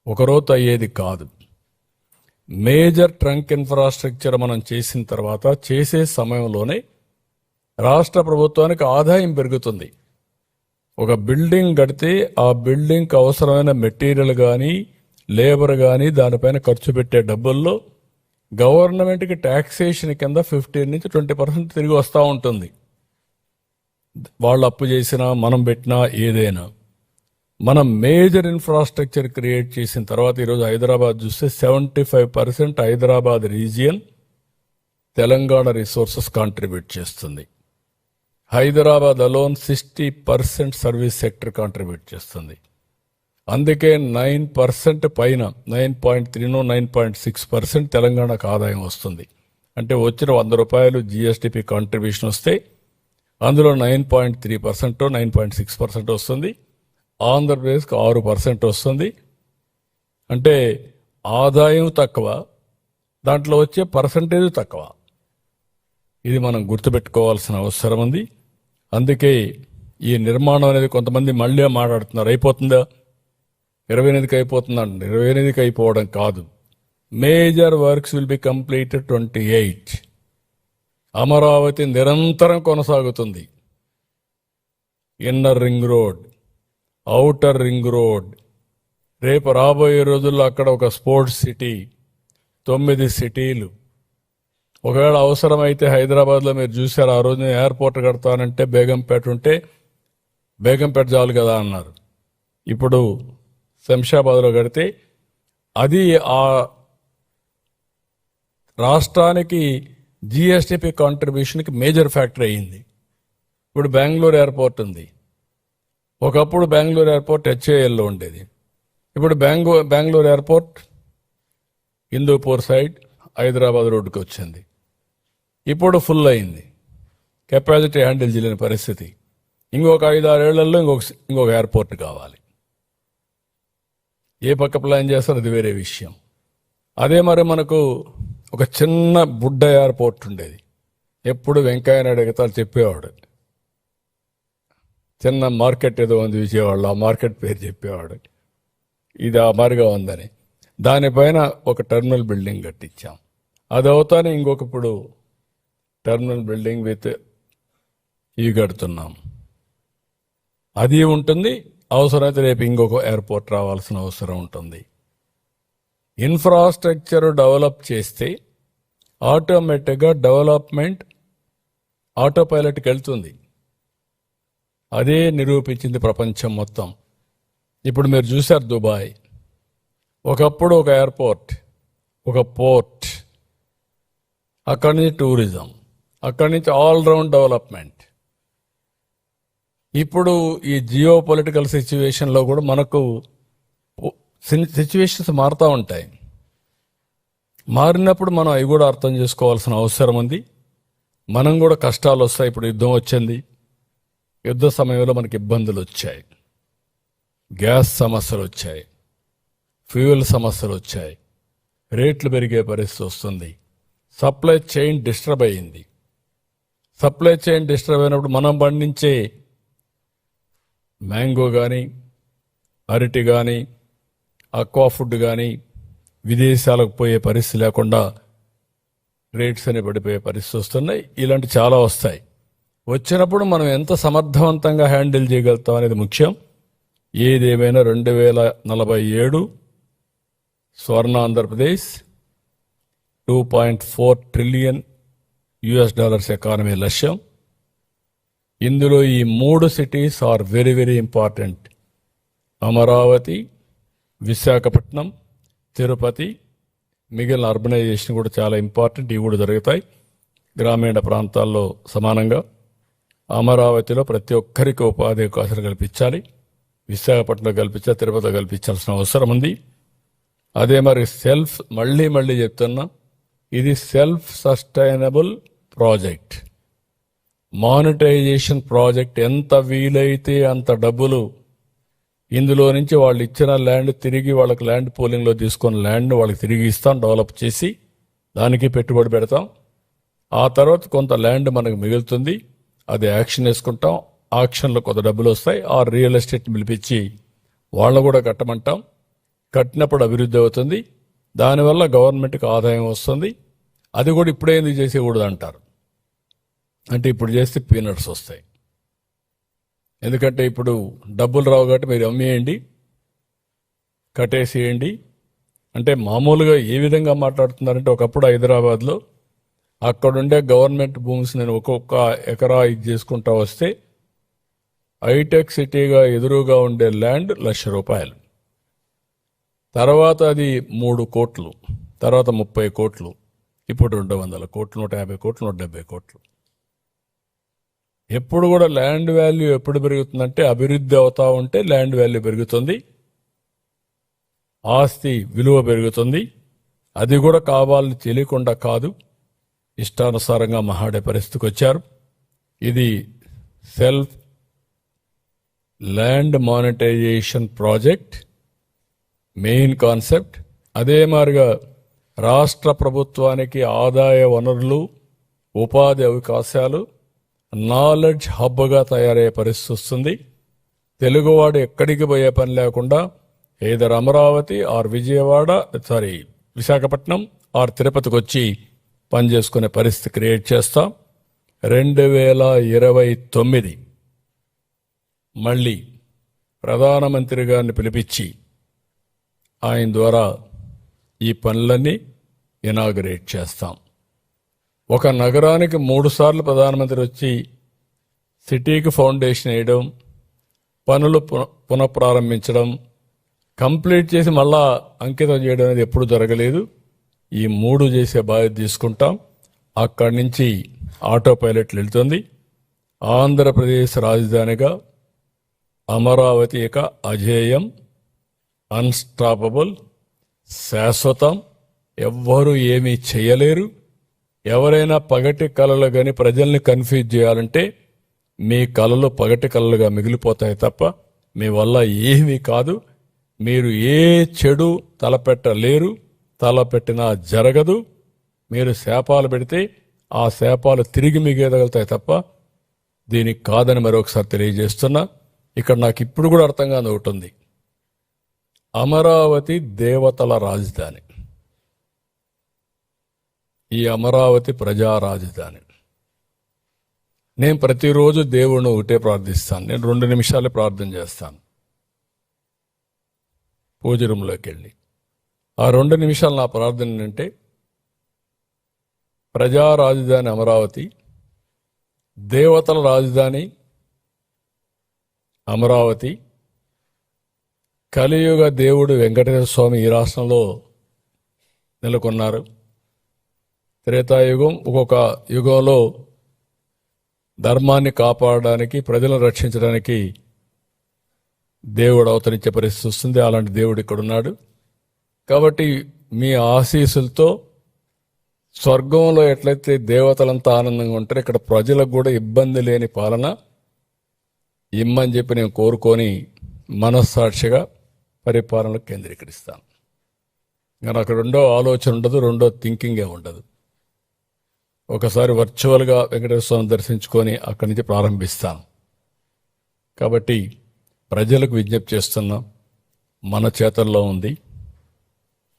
ఒకరోజు అయ్యేది కాదు. మేజర్ ట్రంక్ ఇన్ఫ్రాస్ట్రక్చర్ మనం చేసిన తర్వాత చేసే సమయంలోనే రాష్ట్ర ప్రభుత్వానికి ఆదాయం పెరుగుతుంది. ఒక బిల్డింగ్ కడితే ఆ బిల్డింగ్కి అవసరమైన మెటీరియల్ కానీ, లేబర్ కానీ, దానిపైన ఖర్చు పెట్టే డబ్బుల్లో గవర్నమెంట్కి ట్యాక్సేషన్ కింద 15 నుంచి 20% తిరిగి వస్తూ ఉంటుంది. వాళ్ళు అప్పు చేసినా, మనం పెట్టినా, ఏదైనా. మనం మేజర్ ఇన్ఫ్రాస్ట్రక్చర్ క్రియేట్ చేసిన తర్వాత ఈరోజు హైదరాబాద్ చూస్తే 75% Hyderabad region Telangana resources contribute చేస్తుంది. Hyderabad alone 60% service sector contribute చేస్తుంది. అందుకే 9% పైన 9.3 9.6% తెలంగాణకు ఆదాయం వస్తుంది. అంటే వచ్చిన 100 రూపాయలు జిఎస్టిపి కాంట్రిబ్యూషన్ వస్తే అందులో 9.3% 9.6% వస్తుంది. ఆంధ్రప్రదేశ్కి 6% వస్తుంది. అంటే ఆదాయం తక్కువ, దాంట్లో వచ్చే పర్సంటేజ్ తక్కువ. ఇది మనం గుర్తుపెట్టుకోవాల్సిన అవసరం ఉంది. అందుకే ఈ నిర్మాణం అనేది కొంతమంది మళ్ళీ మాట్లాడుతున్నారు, అయిపోతుందా, 28కి అయిపోతుందా. 28కి అయిపోవడం కాదు, major works will be completed 28. Amaravati నిరంతరం కొనసాగుతుంది. Inner ring road, outer ring road, రేపు రాబోయే రోజుల్లో అక్కడ ఒక స్పోర్ట్స్ సిటీ, 9 సిటీలు. ఒకవేళ అవసరమైతే హైదరాబాద్లో మీరు చూశారు, ఆ రోజు ఎయిర్పోర్ట్ కడతానంటే బేగంపేట ఉంటే బేగంపేట చాలు కదా అన్నారు. ఇప్పుడు శంషాబాద్లో కడితే అది ఆ రాష్ట్రానికి జిఎస్టిపి కాంట్రిబ్యూషన్కి మేజర్ ఫ్యాక్టర్ అయ్యింది. ఇప్పుడు బెంగళూరు ఎయిర్పోర్ట్ ఉంది. ఒకప్పుడు బెంగళూరు ఎయిర్పోర్ట్ హెచ్ఏఎల్లో ఉండేది. ఇప్పుడు బెంగళూరు ఎయిర్పోర్ట్ హిందూపూర్ సైడ్ హైదరాబాద్ రోడ్డుకి వచ్చింది. ఇప్పుడు ఫుల్ అయింది, కెపాసిటీ హ్యాండిల్ చేయలేని పరిస్థితి. ఇంకొక 5-6 ఏళ్లలో ఇంకొక ఎయిర్పోర్ట్ కావాలి. ఏ పక్క ప్లాన్ చేస్తారో అది వేరే విషయం. అదే మరి మనకు ఒక చిన్న బుడ్డ ఎయిర్పోర్ట్ ఉండేది. ఎప్పుడు వెంకయ్యనాయుడు ఎగతాలు చెప్పేవాడు. చిన్న మార్కెట్ ఏదో ఉంది విజయవాడలో, ఆ మార్కెట్ పేరు చెప్పేవాడు. ఇది ఆ మారిగా ఉందని దానిపైన ఒక టెర్మినల్ బిల్డింగ్ కట్టించాం. అది అవుతానే ఇప్పుడు టెర్మినల్ బిల్డింగ్ విత్ ఇవి కడుతున్నాం. అది ఉంటుంది. అవసరమైతే రేపు ఇంకొక ఎయిర్పోర్ట్ రావాల్సిన అవసరం ఉంటుంది. ఇన్ఫ్రాస్ట్రక్చర్ డెవలప్ చేస్తే ఆటోమేటిక్గా డెవలప్మెంట్ ఆటో పైలట్కి వెళ్తుంది. అదే నిరూపించింది ప్రపంచం మొత్తం. ఇప్పుడు మీరు చూశారు దుబాయ్. ఒకప్పుడు ఒక ఎయిర్పోర్ట్, ఒక పోర్ట్, అక్కడి నుంచి టూరిజం, అక్కడి నుంచి ఆల్రౌండ్ డెవలప్మెంట్. ఇప్పుడు ఈ జియో పొలిటికల్ సిచ్యువేషన్లో కూడా మనకు సిచ్యువేషన్స్ మారుతూ ఉంటాయి. మారినప్పుడు మనం అవి కూడా అర్థం చేసుకోవాల్సిన అవసరం ఉంది. మనం కూడా కష్టాలు వస్తాయి. ఇప్పుడు యుద్ధం వచ్చింది. యుద్ధ సమయంలో మనకి ఇబ్బందులు వచ్చాయి, గ్యాస్ సమస్యలు వచ్చాయి, ఫ్యూయల్ సమస్యలు వచ్చాయి, రేట్లు పెరిగే పరిస్థితి వస్తుంది. సప్లై చైన్ డిస్టర్బ్ అయ్యింది. సప్లై చైన్ డిస్టర్బ్ అయినప్పుడు మనం పండించే మ్యాంగో కానీ, అరటి కానీ, అక్వా ఫుడ్ కానీ విదేశాలకు పోయే పరిస్థితి లేకుండా రేట్స్ అని పడిపోయే పరిస్థితి వస్తున్నాయి. ఇలాంటి చాలా వస్తాయి. వచ్చినప్పుడు మనం ఎంత సమర్థవంతంగా హ్యాండిల్ చేయగలుగుతాం అనేది ముఖ్యం. ఏదేమైనా 2047 స్వర్ణ ఆంధ్రప్రదేశ్ $2.4 ట్రిలియన్ ఎకానమీ లక్ష్యం. ఇందులో ఈ 3 cities are very very important. Amaravati, Visakhapatnam, Tirupati, మిగిలిన అర్బనైజేషన్ కూడా చాలా ఇంపార్టెంట్. ఇవి కూడా జరుగుతాయి గ్రామీణ ప్రాంతాల్లో సమానంగా. అమరావతిలో ప్రతి ఒక్కరికి ఉపాధి అవకాశాలు కల్పించాలి. విశాఖపట్నంలో కల్పించాలి, తిరుపతిలో కల్పించాల్సిన అవసరం ఉంది. అదే మరి మళ్ళీ చెప్తున్నా, ఇది self sustainable project, monetisation project. ఎంత వీలైతే అంత డబ్బులు ఇందులో నుంచి వాళ్ళు ఇచ్చిన ల్యాండ్ తిరిగి వాళ్ళకి ల్యాండ్ పూలింగ్లో తీసుకున్న ల్యాండ్ వాళ్ళకి తిరిగి ఇస్తాం, డెవలప్ చేసి దానికి పెట్టుబడి పెడతాం. ఆ తర్వాత కొంత ల్యాండ్ మనకు మిగులుతుంది, అది యాక్షన్ వేసుకుంటాం. ఆక్షన్లో కొంత డబ్బులు వస్తాయి. ఆ రియల్ ఎస్టేట్ పిలిపించి వాళ్ళను కూడా కట్టమంటాం. కట్టినప్పుడు అభివృద్ధి అవుతుంది. దానివల్ల గవర్నమెంట్కి ఆదాయం వస్తుంది. అది కూడా ఇప్పుడే ఎందుకు చేసేకూడదు అంటారు. అంటే ఇప్పుడు చేస్తే పీనట్స్ వస్తాయి. ఎందుకంటే ఇప్పుడు డబ్బులు రావు కాబట్టి మీరు అమ్మేయండి, కట్టేసేయండి. అంటే మామూలుగా ఏ విధంగా మాట్లాడుతున్నారంటే, ఒకప్పుడు హైదరాబాద్లో అక్కడుండే గవర్నమెంట్ భూమిస్ నేను ఒక్కొక్క ఎకరా ఇది చేసుకుంటా వస్తే హైటెక్ సిటీగా ఎదురుగా ఉండే ల్యాండ్ ₹1,00,000. తర్వాత అది 3 కోట్లు, తర్వాత 30 కోట్లు, ఇప్పుడు 200 కోట్లు, 150 కోట్లు, 170 కోట్లు. ఎప్పుడు కూడా ల్యాండ్ వాల్యూ ఎప్పుడు పెరుగుతుందంటే అభివృద్ధి అవుతా ఉంటే ల్యాండ్ వాల్యూ పెరుగుతుంది, ఆస్తి విలువ పెరుగుతుంది. అది కూడా కావాలని తెలియకుండా కాదు, ఇష్టానుసారంగా మహాడే పరిస్థితికి వచ్చారు. ఇది self land monetisation project main concept. అదే మాదిరిగా రాష్ట్ర ప్రభుత్వానికి ఆదాయ వనరులు, ఉపాధి అవకాశాలు, నాలెడ్జ్ హబ్గా తయారయ్యే పరిస్థితి వస్తుంది. తెలుగువాడు ఎక్కడికి పోయే పని లేకుండా either Amaravati or Visakhapatnam or తిరుపతికి వచ్చి పనిచేసుకునే పరిస్థితి క్రియేట్ చేస్తాం. 2029 మళ్ళీ ప్రధానమంత్రి గారిని పిలిపించి ఆయన ద్వారా ఈ పనులన్నీ ఇనాగరేట్ చేస్తాం. ఒక నగరానికి 3 సార్లు ప్రధానమంత్రి వచ్చి సిటీకి ఫౌండేషన్ వేయడం, పనులు పునఃప్రారంభించడం, కంప్లీట్ చేసి మళ్ళా అంకితం చేయడం అనేది ఎప్పుడు జరగలేదు. ఈ 3 చేసే బాధ్యత తీసుకుంటాం. అక్కడి నుంచి ఆటో పైలట్లు వెళ్తుంది. ఆంధ్రప్రదేశ్ రాజధానిగా అమరావతి ఇక అజేయం, అన్స్టాపబుల్, శాశ్వతం, ఎవ్వరూ ఏమీ చేయలేరు. ఎవరైనా పగటి కళలు కానీ ప్రజల్ని కన్ఫ్యూజ్ చేయాలంటే మీ కళలు పగటి కళలుగా మిగిలిపోతాయి తప్ప మీ వల్ల ఏమీ కాదు. మీరు ఏ చెడు తలపెట్టలేరు, తలపెట్టినా జరగదు. మీరు శాపాలు పెడితే ఆ శాపాలు తిరిగి మిగేదగలుగుతాయి తప్ప దీనికి కాదని మరొకసారి తెలియజేస్తున్నా. ఇక్కడ నాకు ఇప్పుడు కూడా అర్థం కాని ఒకటి ఉంది. అమరావతి దేవతల రాజధాని, ఈ అమరావతి ప్రజా రాజధాని. నేను ప్రతిరోజు దేవుణ్ణి ఒకటే ప్రార్థిస్తాను. నేను 2 నిమిషాలే ప్రార్థన చేస్తాను పూజ రూమ్లోకి వెళ్ళి. ఆ 2 నిమిషాలు నా ప్రార్థన ఏంటంటే, ప్రజా రాజధాని అమరావతి, దేవతల రాజధాని అమరావతి, కలియుగ దేవుడు వెంకటేశ్వర స్వామి ఈ రాష్ట్రంలో నెలకొన్నారు. త్రేతాయుగం, ఒక్కొక్క యుగంలో ధర్మాన్ని కాపాడడానికి, ప్రజలను రక్షించడానికి దేవుడు అవతరించే పరిస్థితి వస్తుంది. అలాంటి దేవుడు ఇక్కడున్నాడు. కాబట్టి మీ ఆశీస్సులతో స్వర్గంలో ఎట్లయితే దేవతలంతా ఆనందంగా ఉంటారో ఇక్కడ ప్రజలకు కూడా ఇబ్బంది లేని పాలన ఇమ్మని చెప్పి నేను కోరుకొని మనస్సాక్షిగా పరిపాలనలో కేంద్రీకరిస్తాను. ఇంకా నాకు రెండో ఆలోచన ఉండదు, రెండో థింకింగే ఉండదు. ఒకసారి వర్చువల్గా వెంకటేశ్వర స్వామిని దర్శించుకొని అక్కడి నుంచి ప్రారంభిస్తాను. కాబట్టి ప్రజలకు విజ్ఞప్తి చేస్తున్నాం, మన చేతల్లో ఉంది.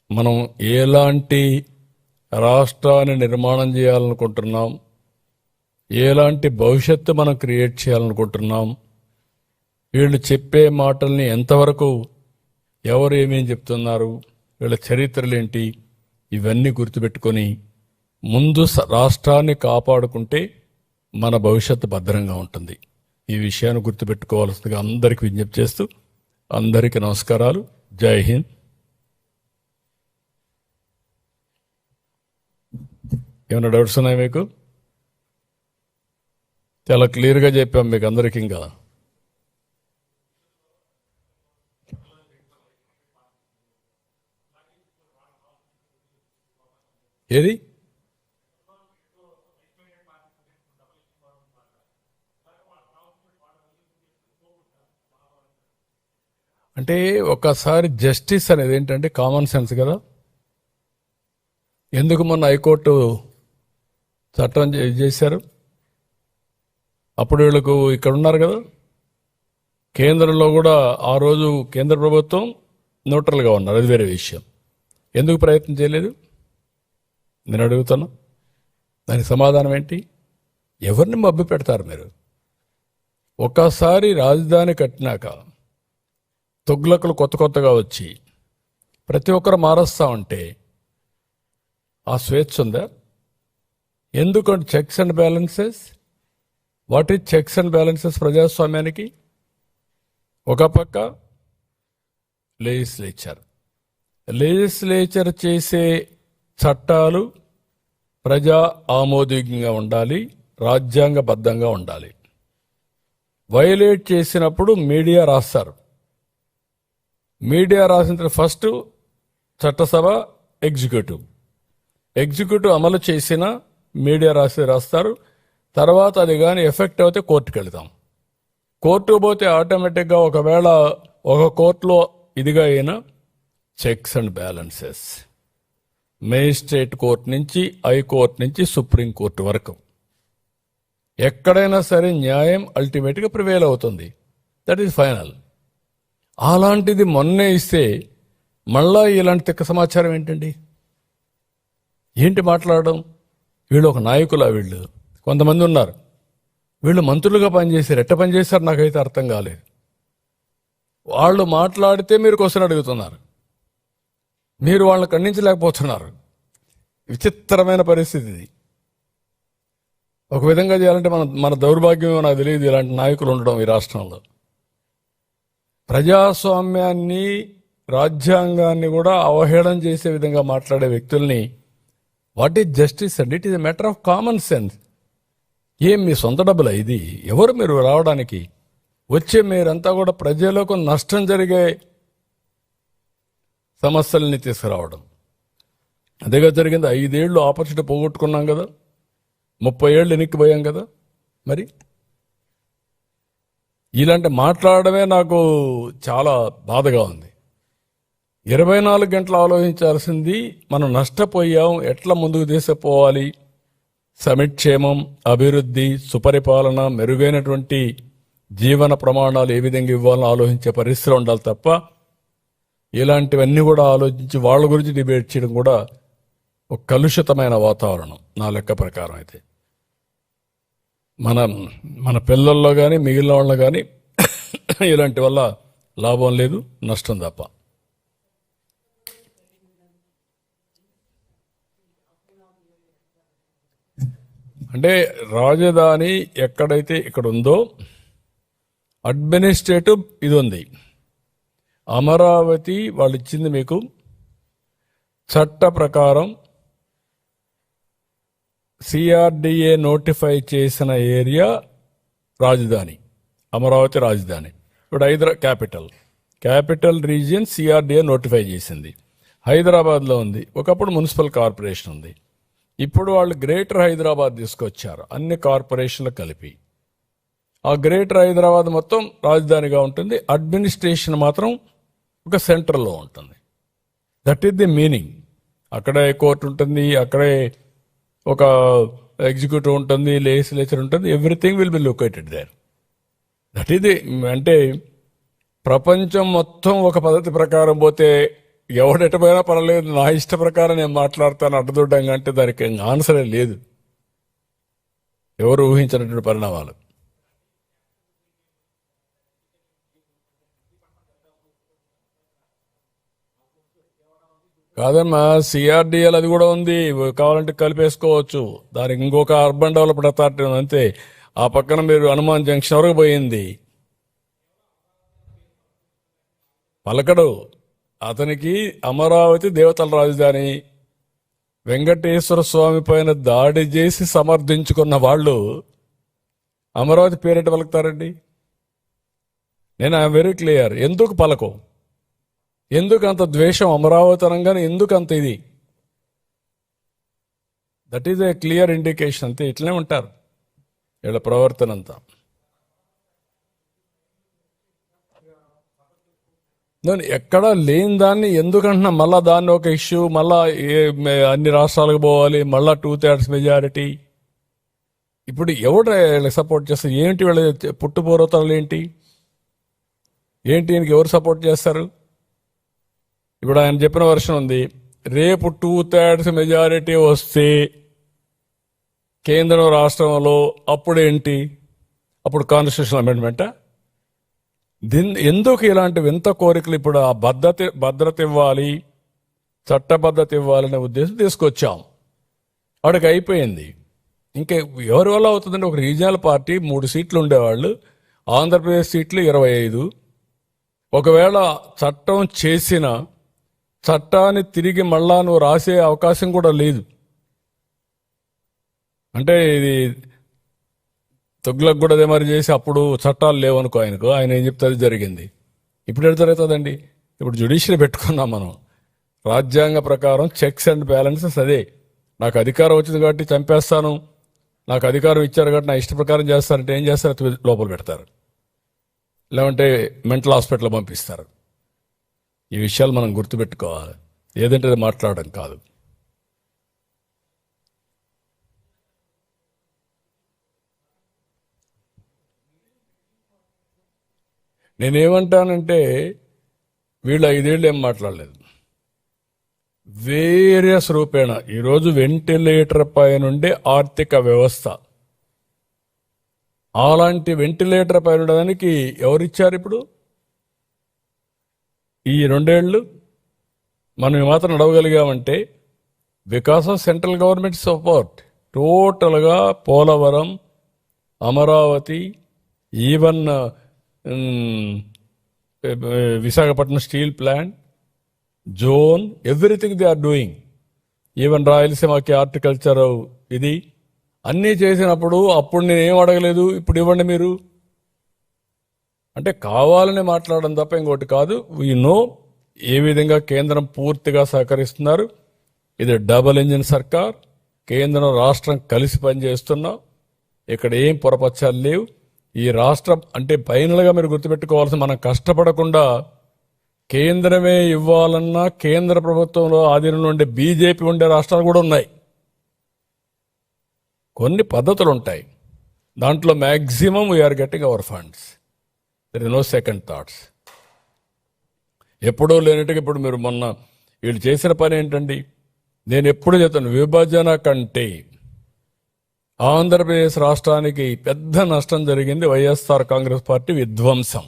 మనం ఎలాంటి రాష్ట్రాన్ని నిర్మాణం చేయాలనుకుంటున్నాం, ఎలాంటి భవిష్యత్తు మనం క్రియేట్ చేయాలనుకుంటున్నాం, వీళ్ళు చెప్పే మాటల్ని ఎంతవరకు ఎవరు ఏమేం చెప్తున్నారు, వీళ్ళ చరిత్రలేంటి, ఇవన్నీ గుర్తుపెట్టుకొని ముందు రాష్ట్రాన్ని కాపాడుకుంటే మన భవిష్యత్తు భద్రంగా ఉంటుంది. ఈ విషయాన్ని గుర్తుపెట్టుకోవాల్సిందిగా అందరికీ విజ్ఞప్తి చేస్తూ అందరికీ నమస్కారాలు. జై హింద్. ఏమైనా డౌట్స్ ఉన్నాయి మీకు? చాలా క్లియర్గా చెప్పాం మీకు అందరికీ. ఇంకా ఏది అంటే ఒకసారి జస్టిస్ అనేది ఏంటంటే కామన్ సెన్స్ కదా. ఎందుకు మొన్న హైకోర్టు చట్టం చేశారు? అప్పుడు వీళ్ళకు ఇక్కడ ఉన్నారు కదా, కేంద్రంలో కూడా ఆ రోజు కేంద్ర ప్రభుత్వం న్యూట్రల్గా ఉన్నారు, అది వేరే విషయం. ఎందుకు ప్రయత్నం చేయలేదు నేను అడుగుతాను. దానికి సమాధానం ఏంటి? ఎవరిని మభ్య పెడతారు మీరు? ఒకసారి రాజధాని కట్టినాక తొగ్లకులు కొత్తగా వచ్చి ప్రతి ఒక్కరు మారుస్తా ఉంటే ఆ స్వేచ్ఛ ఉందా? ఎందుకంటే checks and balances. What is checks and balances ప్రజాస్వామ్యానికి? ఒక పక్క లెజిస్లేచర్ చేసే చట్టాలు ప్రజా ఆమోదయోగ్యంగా ఉండాలి, రాజ్యాంగబద్ధంగా ఉండాలి. వైలేట్ చేసినప్పుడు మీడియా రాస్తారు. మీడియా రాసిన తర్వాత ఫస్ట్ చట్టసభ, ఎగ్జిక్యూటివ్ అమలు చేసిన మీడియా రాస్తారు. తర్వాత అది కానీ ఎఫెక్ట్ అయితే కోర్టుకు వెళ్తాం. కోర్టుకు పోతే ఆటోమేటిక్గా ఒకవేళ ఒక కోర్టులో ఇదిగా అయినా checks and balances, magistrate court నుంచి హైకోర్టు నుంచి సుప్రీంకోర్టు వరకు ఎక్కడైనా సరే న్యాయం అల్టిమేట్గా ప్రివేల్ అవుతుంది. That is final. అలాంటిది మొన్నే ఇస్తే మళ్ళా ఇలాంటి తిక్క సమాచారం ఏంటండి? ఏంటి మాట్లాడడం? వీళ్ళు ఒక నాయకులా? వీళ్ళు కొంతమంది ఉన్నారు, వీళ్ళు మంత్రులుగా పనిచేశారు. ఎట్ట పనిచేశారు నాకైతే అర్థం కాలేదు. వాళ్ళు మాట్లాడితే మీరు క్వశ్చన్ అడుగుతున్నారు, మీరు వాళ్ళని ఖండించలేకపోతున్నారు. విచిత్రమైన పరిస్థితి ఇది. ఒక విధంగా చేయాలంటే మన దౌర్భాగ్యమేమో నాకు తెలియదు ఇలాంటి నాయకులు ఉండడం ఈ రాష్ట్రంలో. ప్రజాస్వామ్యాన్ని, రాజ్యాంగాన్ని కూడా అవహేళన చేసే విధంగా మాట్లాడే వ్యక్తుల్ని what is justice and it is a matter of common sense. ఏం మీ సొంత డబ్బులా ఇది? ఎవరు మీరు రావడానికి? వచ్చే మీరంతా కూడా ప్రజలకు నష్టం జరిగే సమస్యల్ని తీసుకురావడం. అదేగా జరిగింది. 5 ఏళ్ళు ఆపర్చునిటీ పోగొట్టుకున్నాం కదా, 30 ఏళ్ళు వెనక్కిపోయాం కదా. మరి ఇలాంటి మాట్లాడమే నాకు చాలా బాధగా ఉంది. 24 గంటలు ఆలోచించాల్సింది మనం నష్టపోయాం, ఎట్లా ముందుకు తీసుకుపోవాలి, సమిక్షేమం, అభివృద్ధి, సుపరిపాలన, మెరుగైనటువంటి జీవన ప్రమాణాలు ఏ విధంగా ఇవ్వాలని ఆలోచించే పరిస్థితులు ఉండాలి తప్ప ఇలాంటివన్నీ కూడా ఆలోచించి వాళ్ళ గురించి డిబేట్ చేయడం కూడా ఒక కలుషితమైన వాతావరణం నా లెక్క ప్రకారం. అయితే మన పిల్లల్లో కానీ మిగిలిన వాళ్ళు కానీ ఇలాంటి వల్ల లాభం లేదు, నష్టం తప్ప. అంటే రాజధాని ఎక్కడైతే ఇక్కడ ఉందో అడ్మినిస్ట్రేటివ్ ఇది ఉంది. అమరావతి వాళ్ళు ఇచ్చింది మీకు చట్ట ప్రకారం సిఆర్డిఏ నోటిఫై చేసిన ఏరియా రాజధాని, అమరావతి రాజధాని. ఇప్పుడు క్యాపిటల్ రీజియన్ సిఆర్డిఏ నోటిఫై చేసింది. హైదరాబాద్లో ఉంది, ఒకప్పుడు మున్సిపల్ కార్పొరేషన్ ఉంది. ఇప్పుడు వాళ్ళు గ్రేటర్ హైదరాబాద్ తీసుకొచ్చారు, అన్ని కార్పొరేషన్లు కలిపి. ఆ గ్రేటర్ హైదరాబాద్ మొత్తం రాజధానిగా ఉంటుంది, అడ్మినిస్ట్రేషన్ మాత్రం ఒక సెంటర్లో ఉంటుంది. That is the meaning. అక్కడే కోర్టు ఉంటుంది, అక్కడే ఒక ఎగ్జిక్యూటివ్ ఉంటుంది, లెజిస్లేచర్ ఉంటుంది, everything will be located there. That is the. అంటే ప్రపంచం మొత్తం ఒక పద్ధతి ప్రకారం పోతే ఎవడెటపోయినా పర్వాలేదు, నా ఇష్ట ప్రకారం నేను మాట్లాడతాను అడ్డదొడ్డంగా అంటే దానికి ఆన్సరే లేదు. ఎవరు ఊహించినటువంటి పరిణామాలు. కాదమ్మా, సిఆర్డిఎల్ అది కూడా ఉంది, కావాలంటే కలిపేసుకోవచ్చు. దానికి ఇంకొక అర్బన్ డెవలప్మెంట్ అథారిటీ ఉంది అంతే. ఆ పక్కన మీరు హనుమాన్ జంక్షన్ వరకు పోయింది. పలకడు అతనికి అమరావతి దేవతల రాజధాని. వెంకటేశ్వర స్వామి పైన దాడి చేసి సమర్థించుకున్న వాళ్ళు అమరావతి పేరెట్ పలుకుతారండి? నేను ఐఎమ్ వెరీ క్లియర్. ఎందుకు పలకం? ఎందుకు అంత ద్వేషం అమరావతి అనగానే? ఎందుకు అంత ఇది? That is a clear indication. అంతే, ఇట్లనే ఉంటారు వీళ్ళ ప్రవర్తన అంతా. నేను ఎక్కడా లేని దాన్ని ఎందుకంటున్నా, మళ్ళా దాన్ని ఒక ఇష్యూ, మళ్ళా అన్ని రాష్ట్రాలకు పోవాలి, మళ్ళా 2/3 మెజారిటీ. ఇప్పుడు ఎవడు వీళ్ళకి సపోర్ట్ చేస్తారు? ఏంటి వీళ్ళ పుట్టుపూర్వతలు ఏంటి? ఈయనకి ఎవరు సపోర్ట్ చేస్తారు? ఇప్పుడు ఆయన చెప్పిన వర్షన్ ఉంది, రేపు 2/3 మెజారిటీ వస్తే కేంద్రం రాష్ట్రంలో అప్పుడేంటి? అప్పుడు కాన్స్టిట్యూషన్ అమెండ్మెంటా? ఎందుకు ఇలాంటి వింత కోరికలు? ఇప్పుడు ఆ భద్రత ఇవ్వాలి, చట్టబద్ధత ఇవ్వాలనే ఉద్దేశం తీసుకొచ్చాం. వాడికి అయిపోయింది. ఇంకా ఎవరి వల్ల అవుతుందంటే, ఒక రీజనల్ పార్టీ 3 సీట్లు ఉండేవాళ్ళు, ఆంధ్రప్రదేశ్ సీట్లు 25. ఒకవేళ చట్టం చేసిన చట్టాన్ని తిరిగి మళ్ళా నువ్వు రాసే అవకాశం కూడా లేదు. అంటే ఇది తొగ్గులకు కూడా అదే మరి చేసి అప్పుడు చట్టాలు లేవనుకో ఆయనకు, ఆయన ఏం చెప్తే అది జరిగింది. ఇప్పుడు ఎటు జరుగుతుందండి? ఇప్పుడు జ్యుడిషియరీ పెట్టుకున్నాం మనం. రాజ్యాంగ ప్రకారం చెక్స్ అండ్ బ్యాలెన్సెస్ అదే. నాకు అధికారం వచ్చింది కాబట్టి చంపేస్తాను, నాకు అధికారం ఇచ్చారు కాబట్టి నా ఇష్ట ప్రకారం చేస్తారంటే ఏం చేస్తారు? లోపల పెడతారు, లేదంటే మెంటల్ హాస్పిటల్ పంపిస్తారు. ఈ విషయాలు మనం గుర్తుపెట్టుకోవాలి. ఏదంటే అది మాట్లాడడం కాదు. నేనేమంటానంటే, వీళ్ళు 5 ఏళ్ళు ఏం మాట్లాడలేదు. వేరియస్ రూపేణ ఈరోజు వెంటిలేటర్ పై నుండి ఆర్థిక వ్యవస్థ, అలాంటి వెంటిలేటర్ పై ఉండడానికి ఎవరిచ్చారు? ఇప్పుడు ఈ 2 ఏళ్ళు మనం మాత్రం నడవగలిగామంటే because of central government support. టోటల్గా Polavaram, Amaravati, even Visakhapatnam steel plant, zone, everything they are doing. Even రాయలసీమకి హార్టికల్చర్ ఇది అన్నీ చేసినప్పుడు అప్పుడు నేనేం అడగలేదు, ఇప్పుడు ఇవ్వండి మీరు అంటే కావాలని మాట్లాడడం తప్ప ఇంకోటి కాదు. వీ నో ఏ విధంగా కేంద్రం పూర్తిగా సహకరిస్తున్నారు. ఇది డబుల్ ఇంజిన్ సర్కార్, కేంద్రం రాష్ట్రం కలిసి పనిచేస్తున్నాం. ఇక్కడ ఏం పొరపచ్చాలు లేవు. ఈ రాష్ట్రం అంటే ఫైనల్గా మీరు గుర్తుపెట్టుకోవాల్సిన, మనం కష్టపడకుండా కేంద్రమే ఇవ్వాలన్నా కేంద్ర ప్రభుత్వంలో ఆధీనంలో ఉండే బీజేపీ ఉండే రాష్ట్రాలు కూడా ఉన్నాయి. కొన్ని పద్ధతులు ఉంటాయి, దాంట్లో maximum we are getting our funds. There is no second thoughts. ఎప్పుడూ లేనట్టుగా ఇప్పుడు మీరు మొన్న వీళ్ళు చేసిన పని ఏంటండి, నేను ఎప్పుడు చెప్తాను, విభజన కంటే ఆంధ్రప్రదేశ్ రాష్ట్రానికి పెద్ద నష్టం జరిగింది వైఎస్ఆర్ కాంగ్రెస్ పార్టీ విధ్వంసం.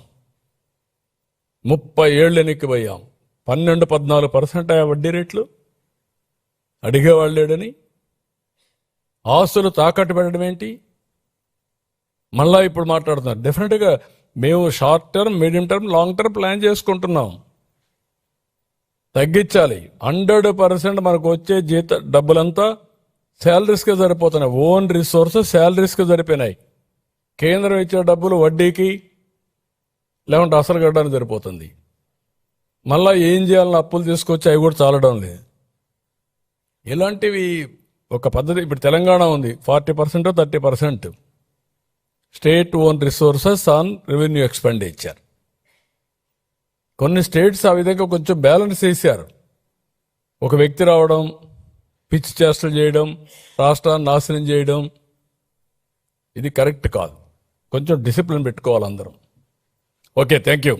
30 ఏళ్ళు ఎన్నికపోయాం, 12-14% వడ్డీ రేట్లు అడిగేవాళ్ళు లేడని, ఆస్తులు తాకట్టు పెట్టడం ఏంటి, మళ్ళా ఇప్పుడు మాట్లాడుతున్నారు. డెఫినెట్గా మేము short term, medium term, long term plan చేసుకుంటున్నాం. తగ్గించాలి. 100% మనకు వచ్చే డబ్బులంతా శాలరీస్కి సరిపోతున్నాయి. Own resources శాలరీస్కి సరిపోయినాయి. కేంద్రం ఇచ్చే డబ్బులు వడ్డీకి లేకుంటే అసలు కట్టడానికి సరిపోతుంది. మళ్ళా ఏం చేయాలని అప్పులు తీసుకొచ్చి అవి కూడా చాలడం లేదు. ఇలాంటివి ఒక పద్ధతి. ఇప్పుడు తెలంగాణ ఉంది, 40% 30% state own resources on revenue expenditure. కొన్ని స్టేట్స్ ఆ విధంగా కొంచెం బ్యాలెన్స్ చేశారు. ఒక వ్యక్తి రావడం, పిచ్చి చేష్టలు చేయడం, రాష్ట్రాన్ని నాశనం చేయడం, ఇది కరెక్ట్ కాదు. కొంచెం డిసిప్లిన్ పెట్టుకోవాలి అందరం. Okay, thank you.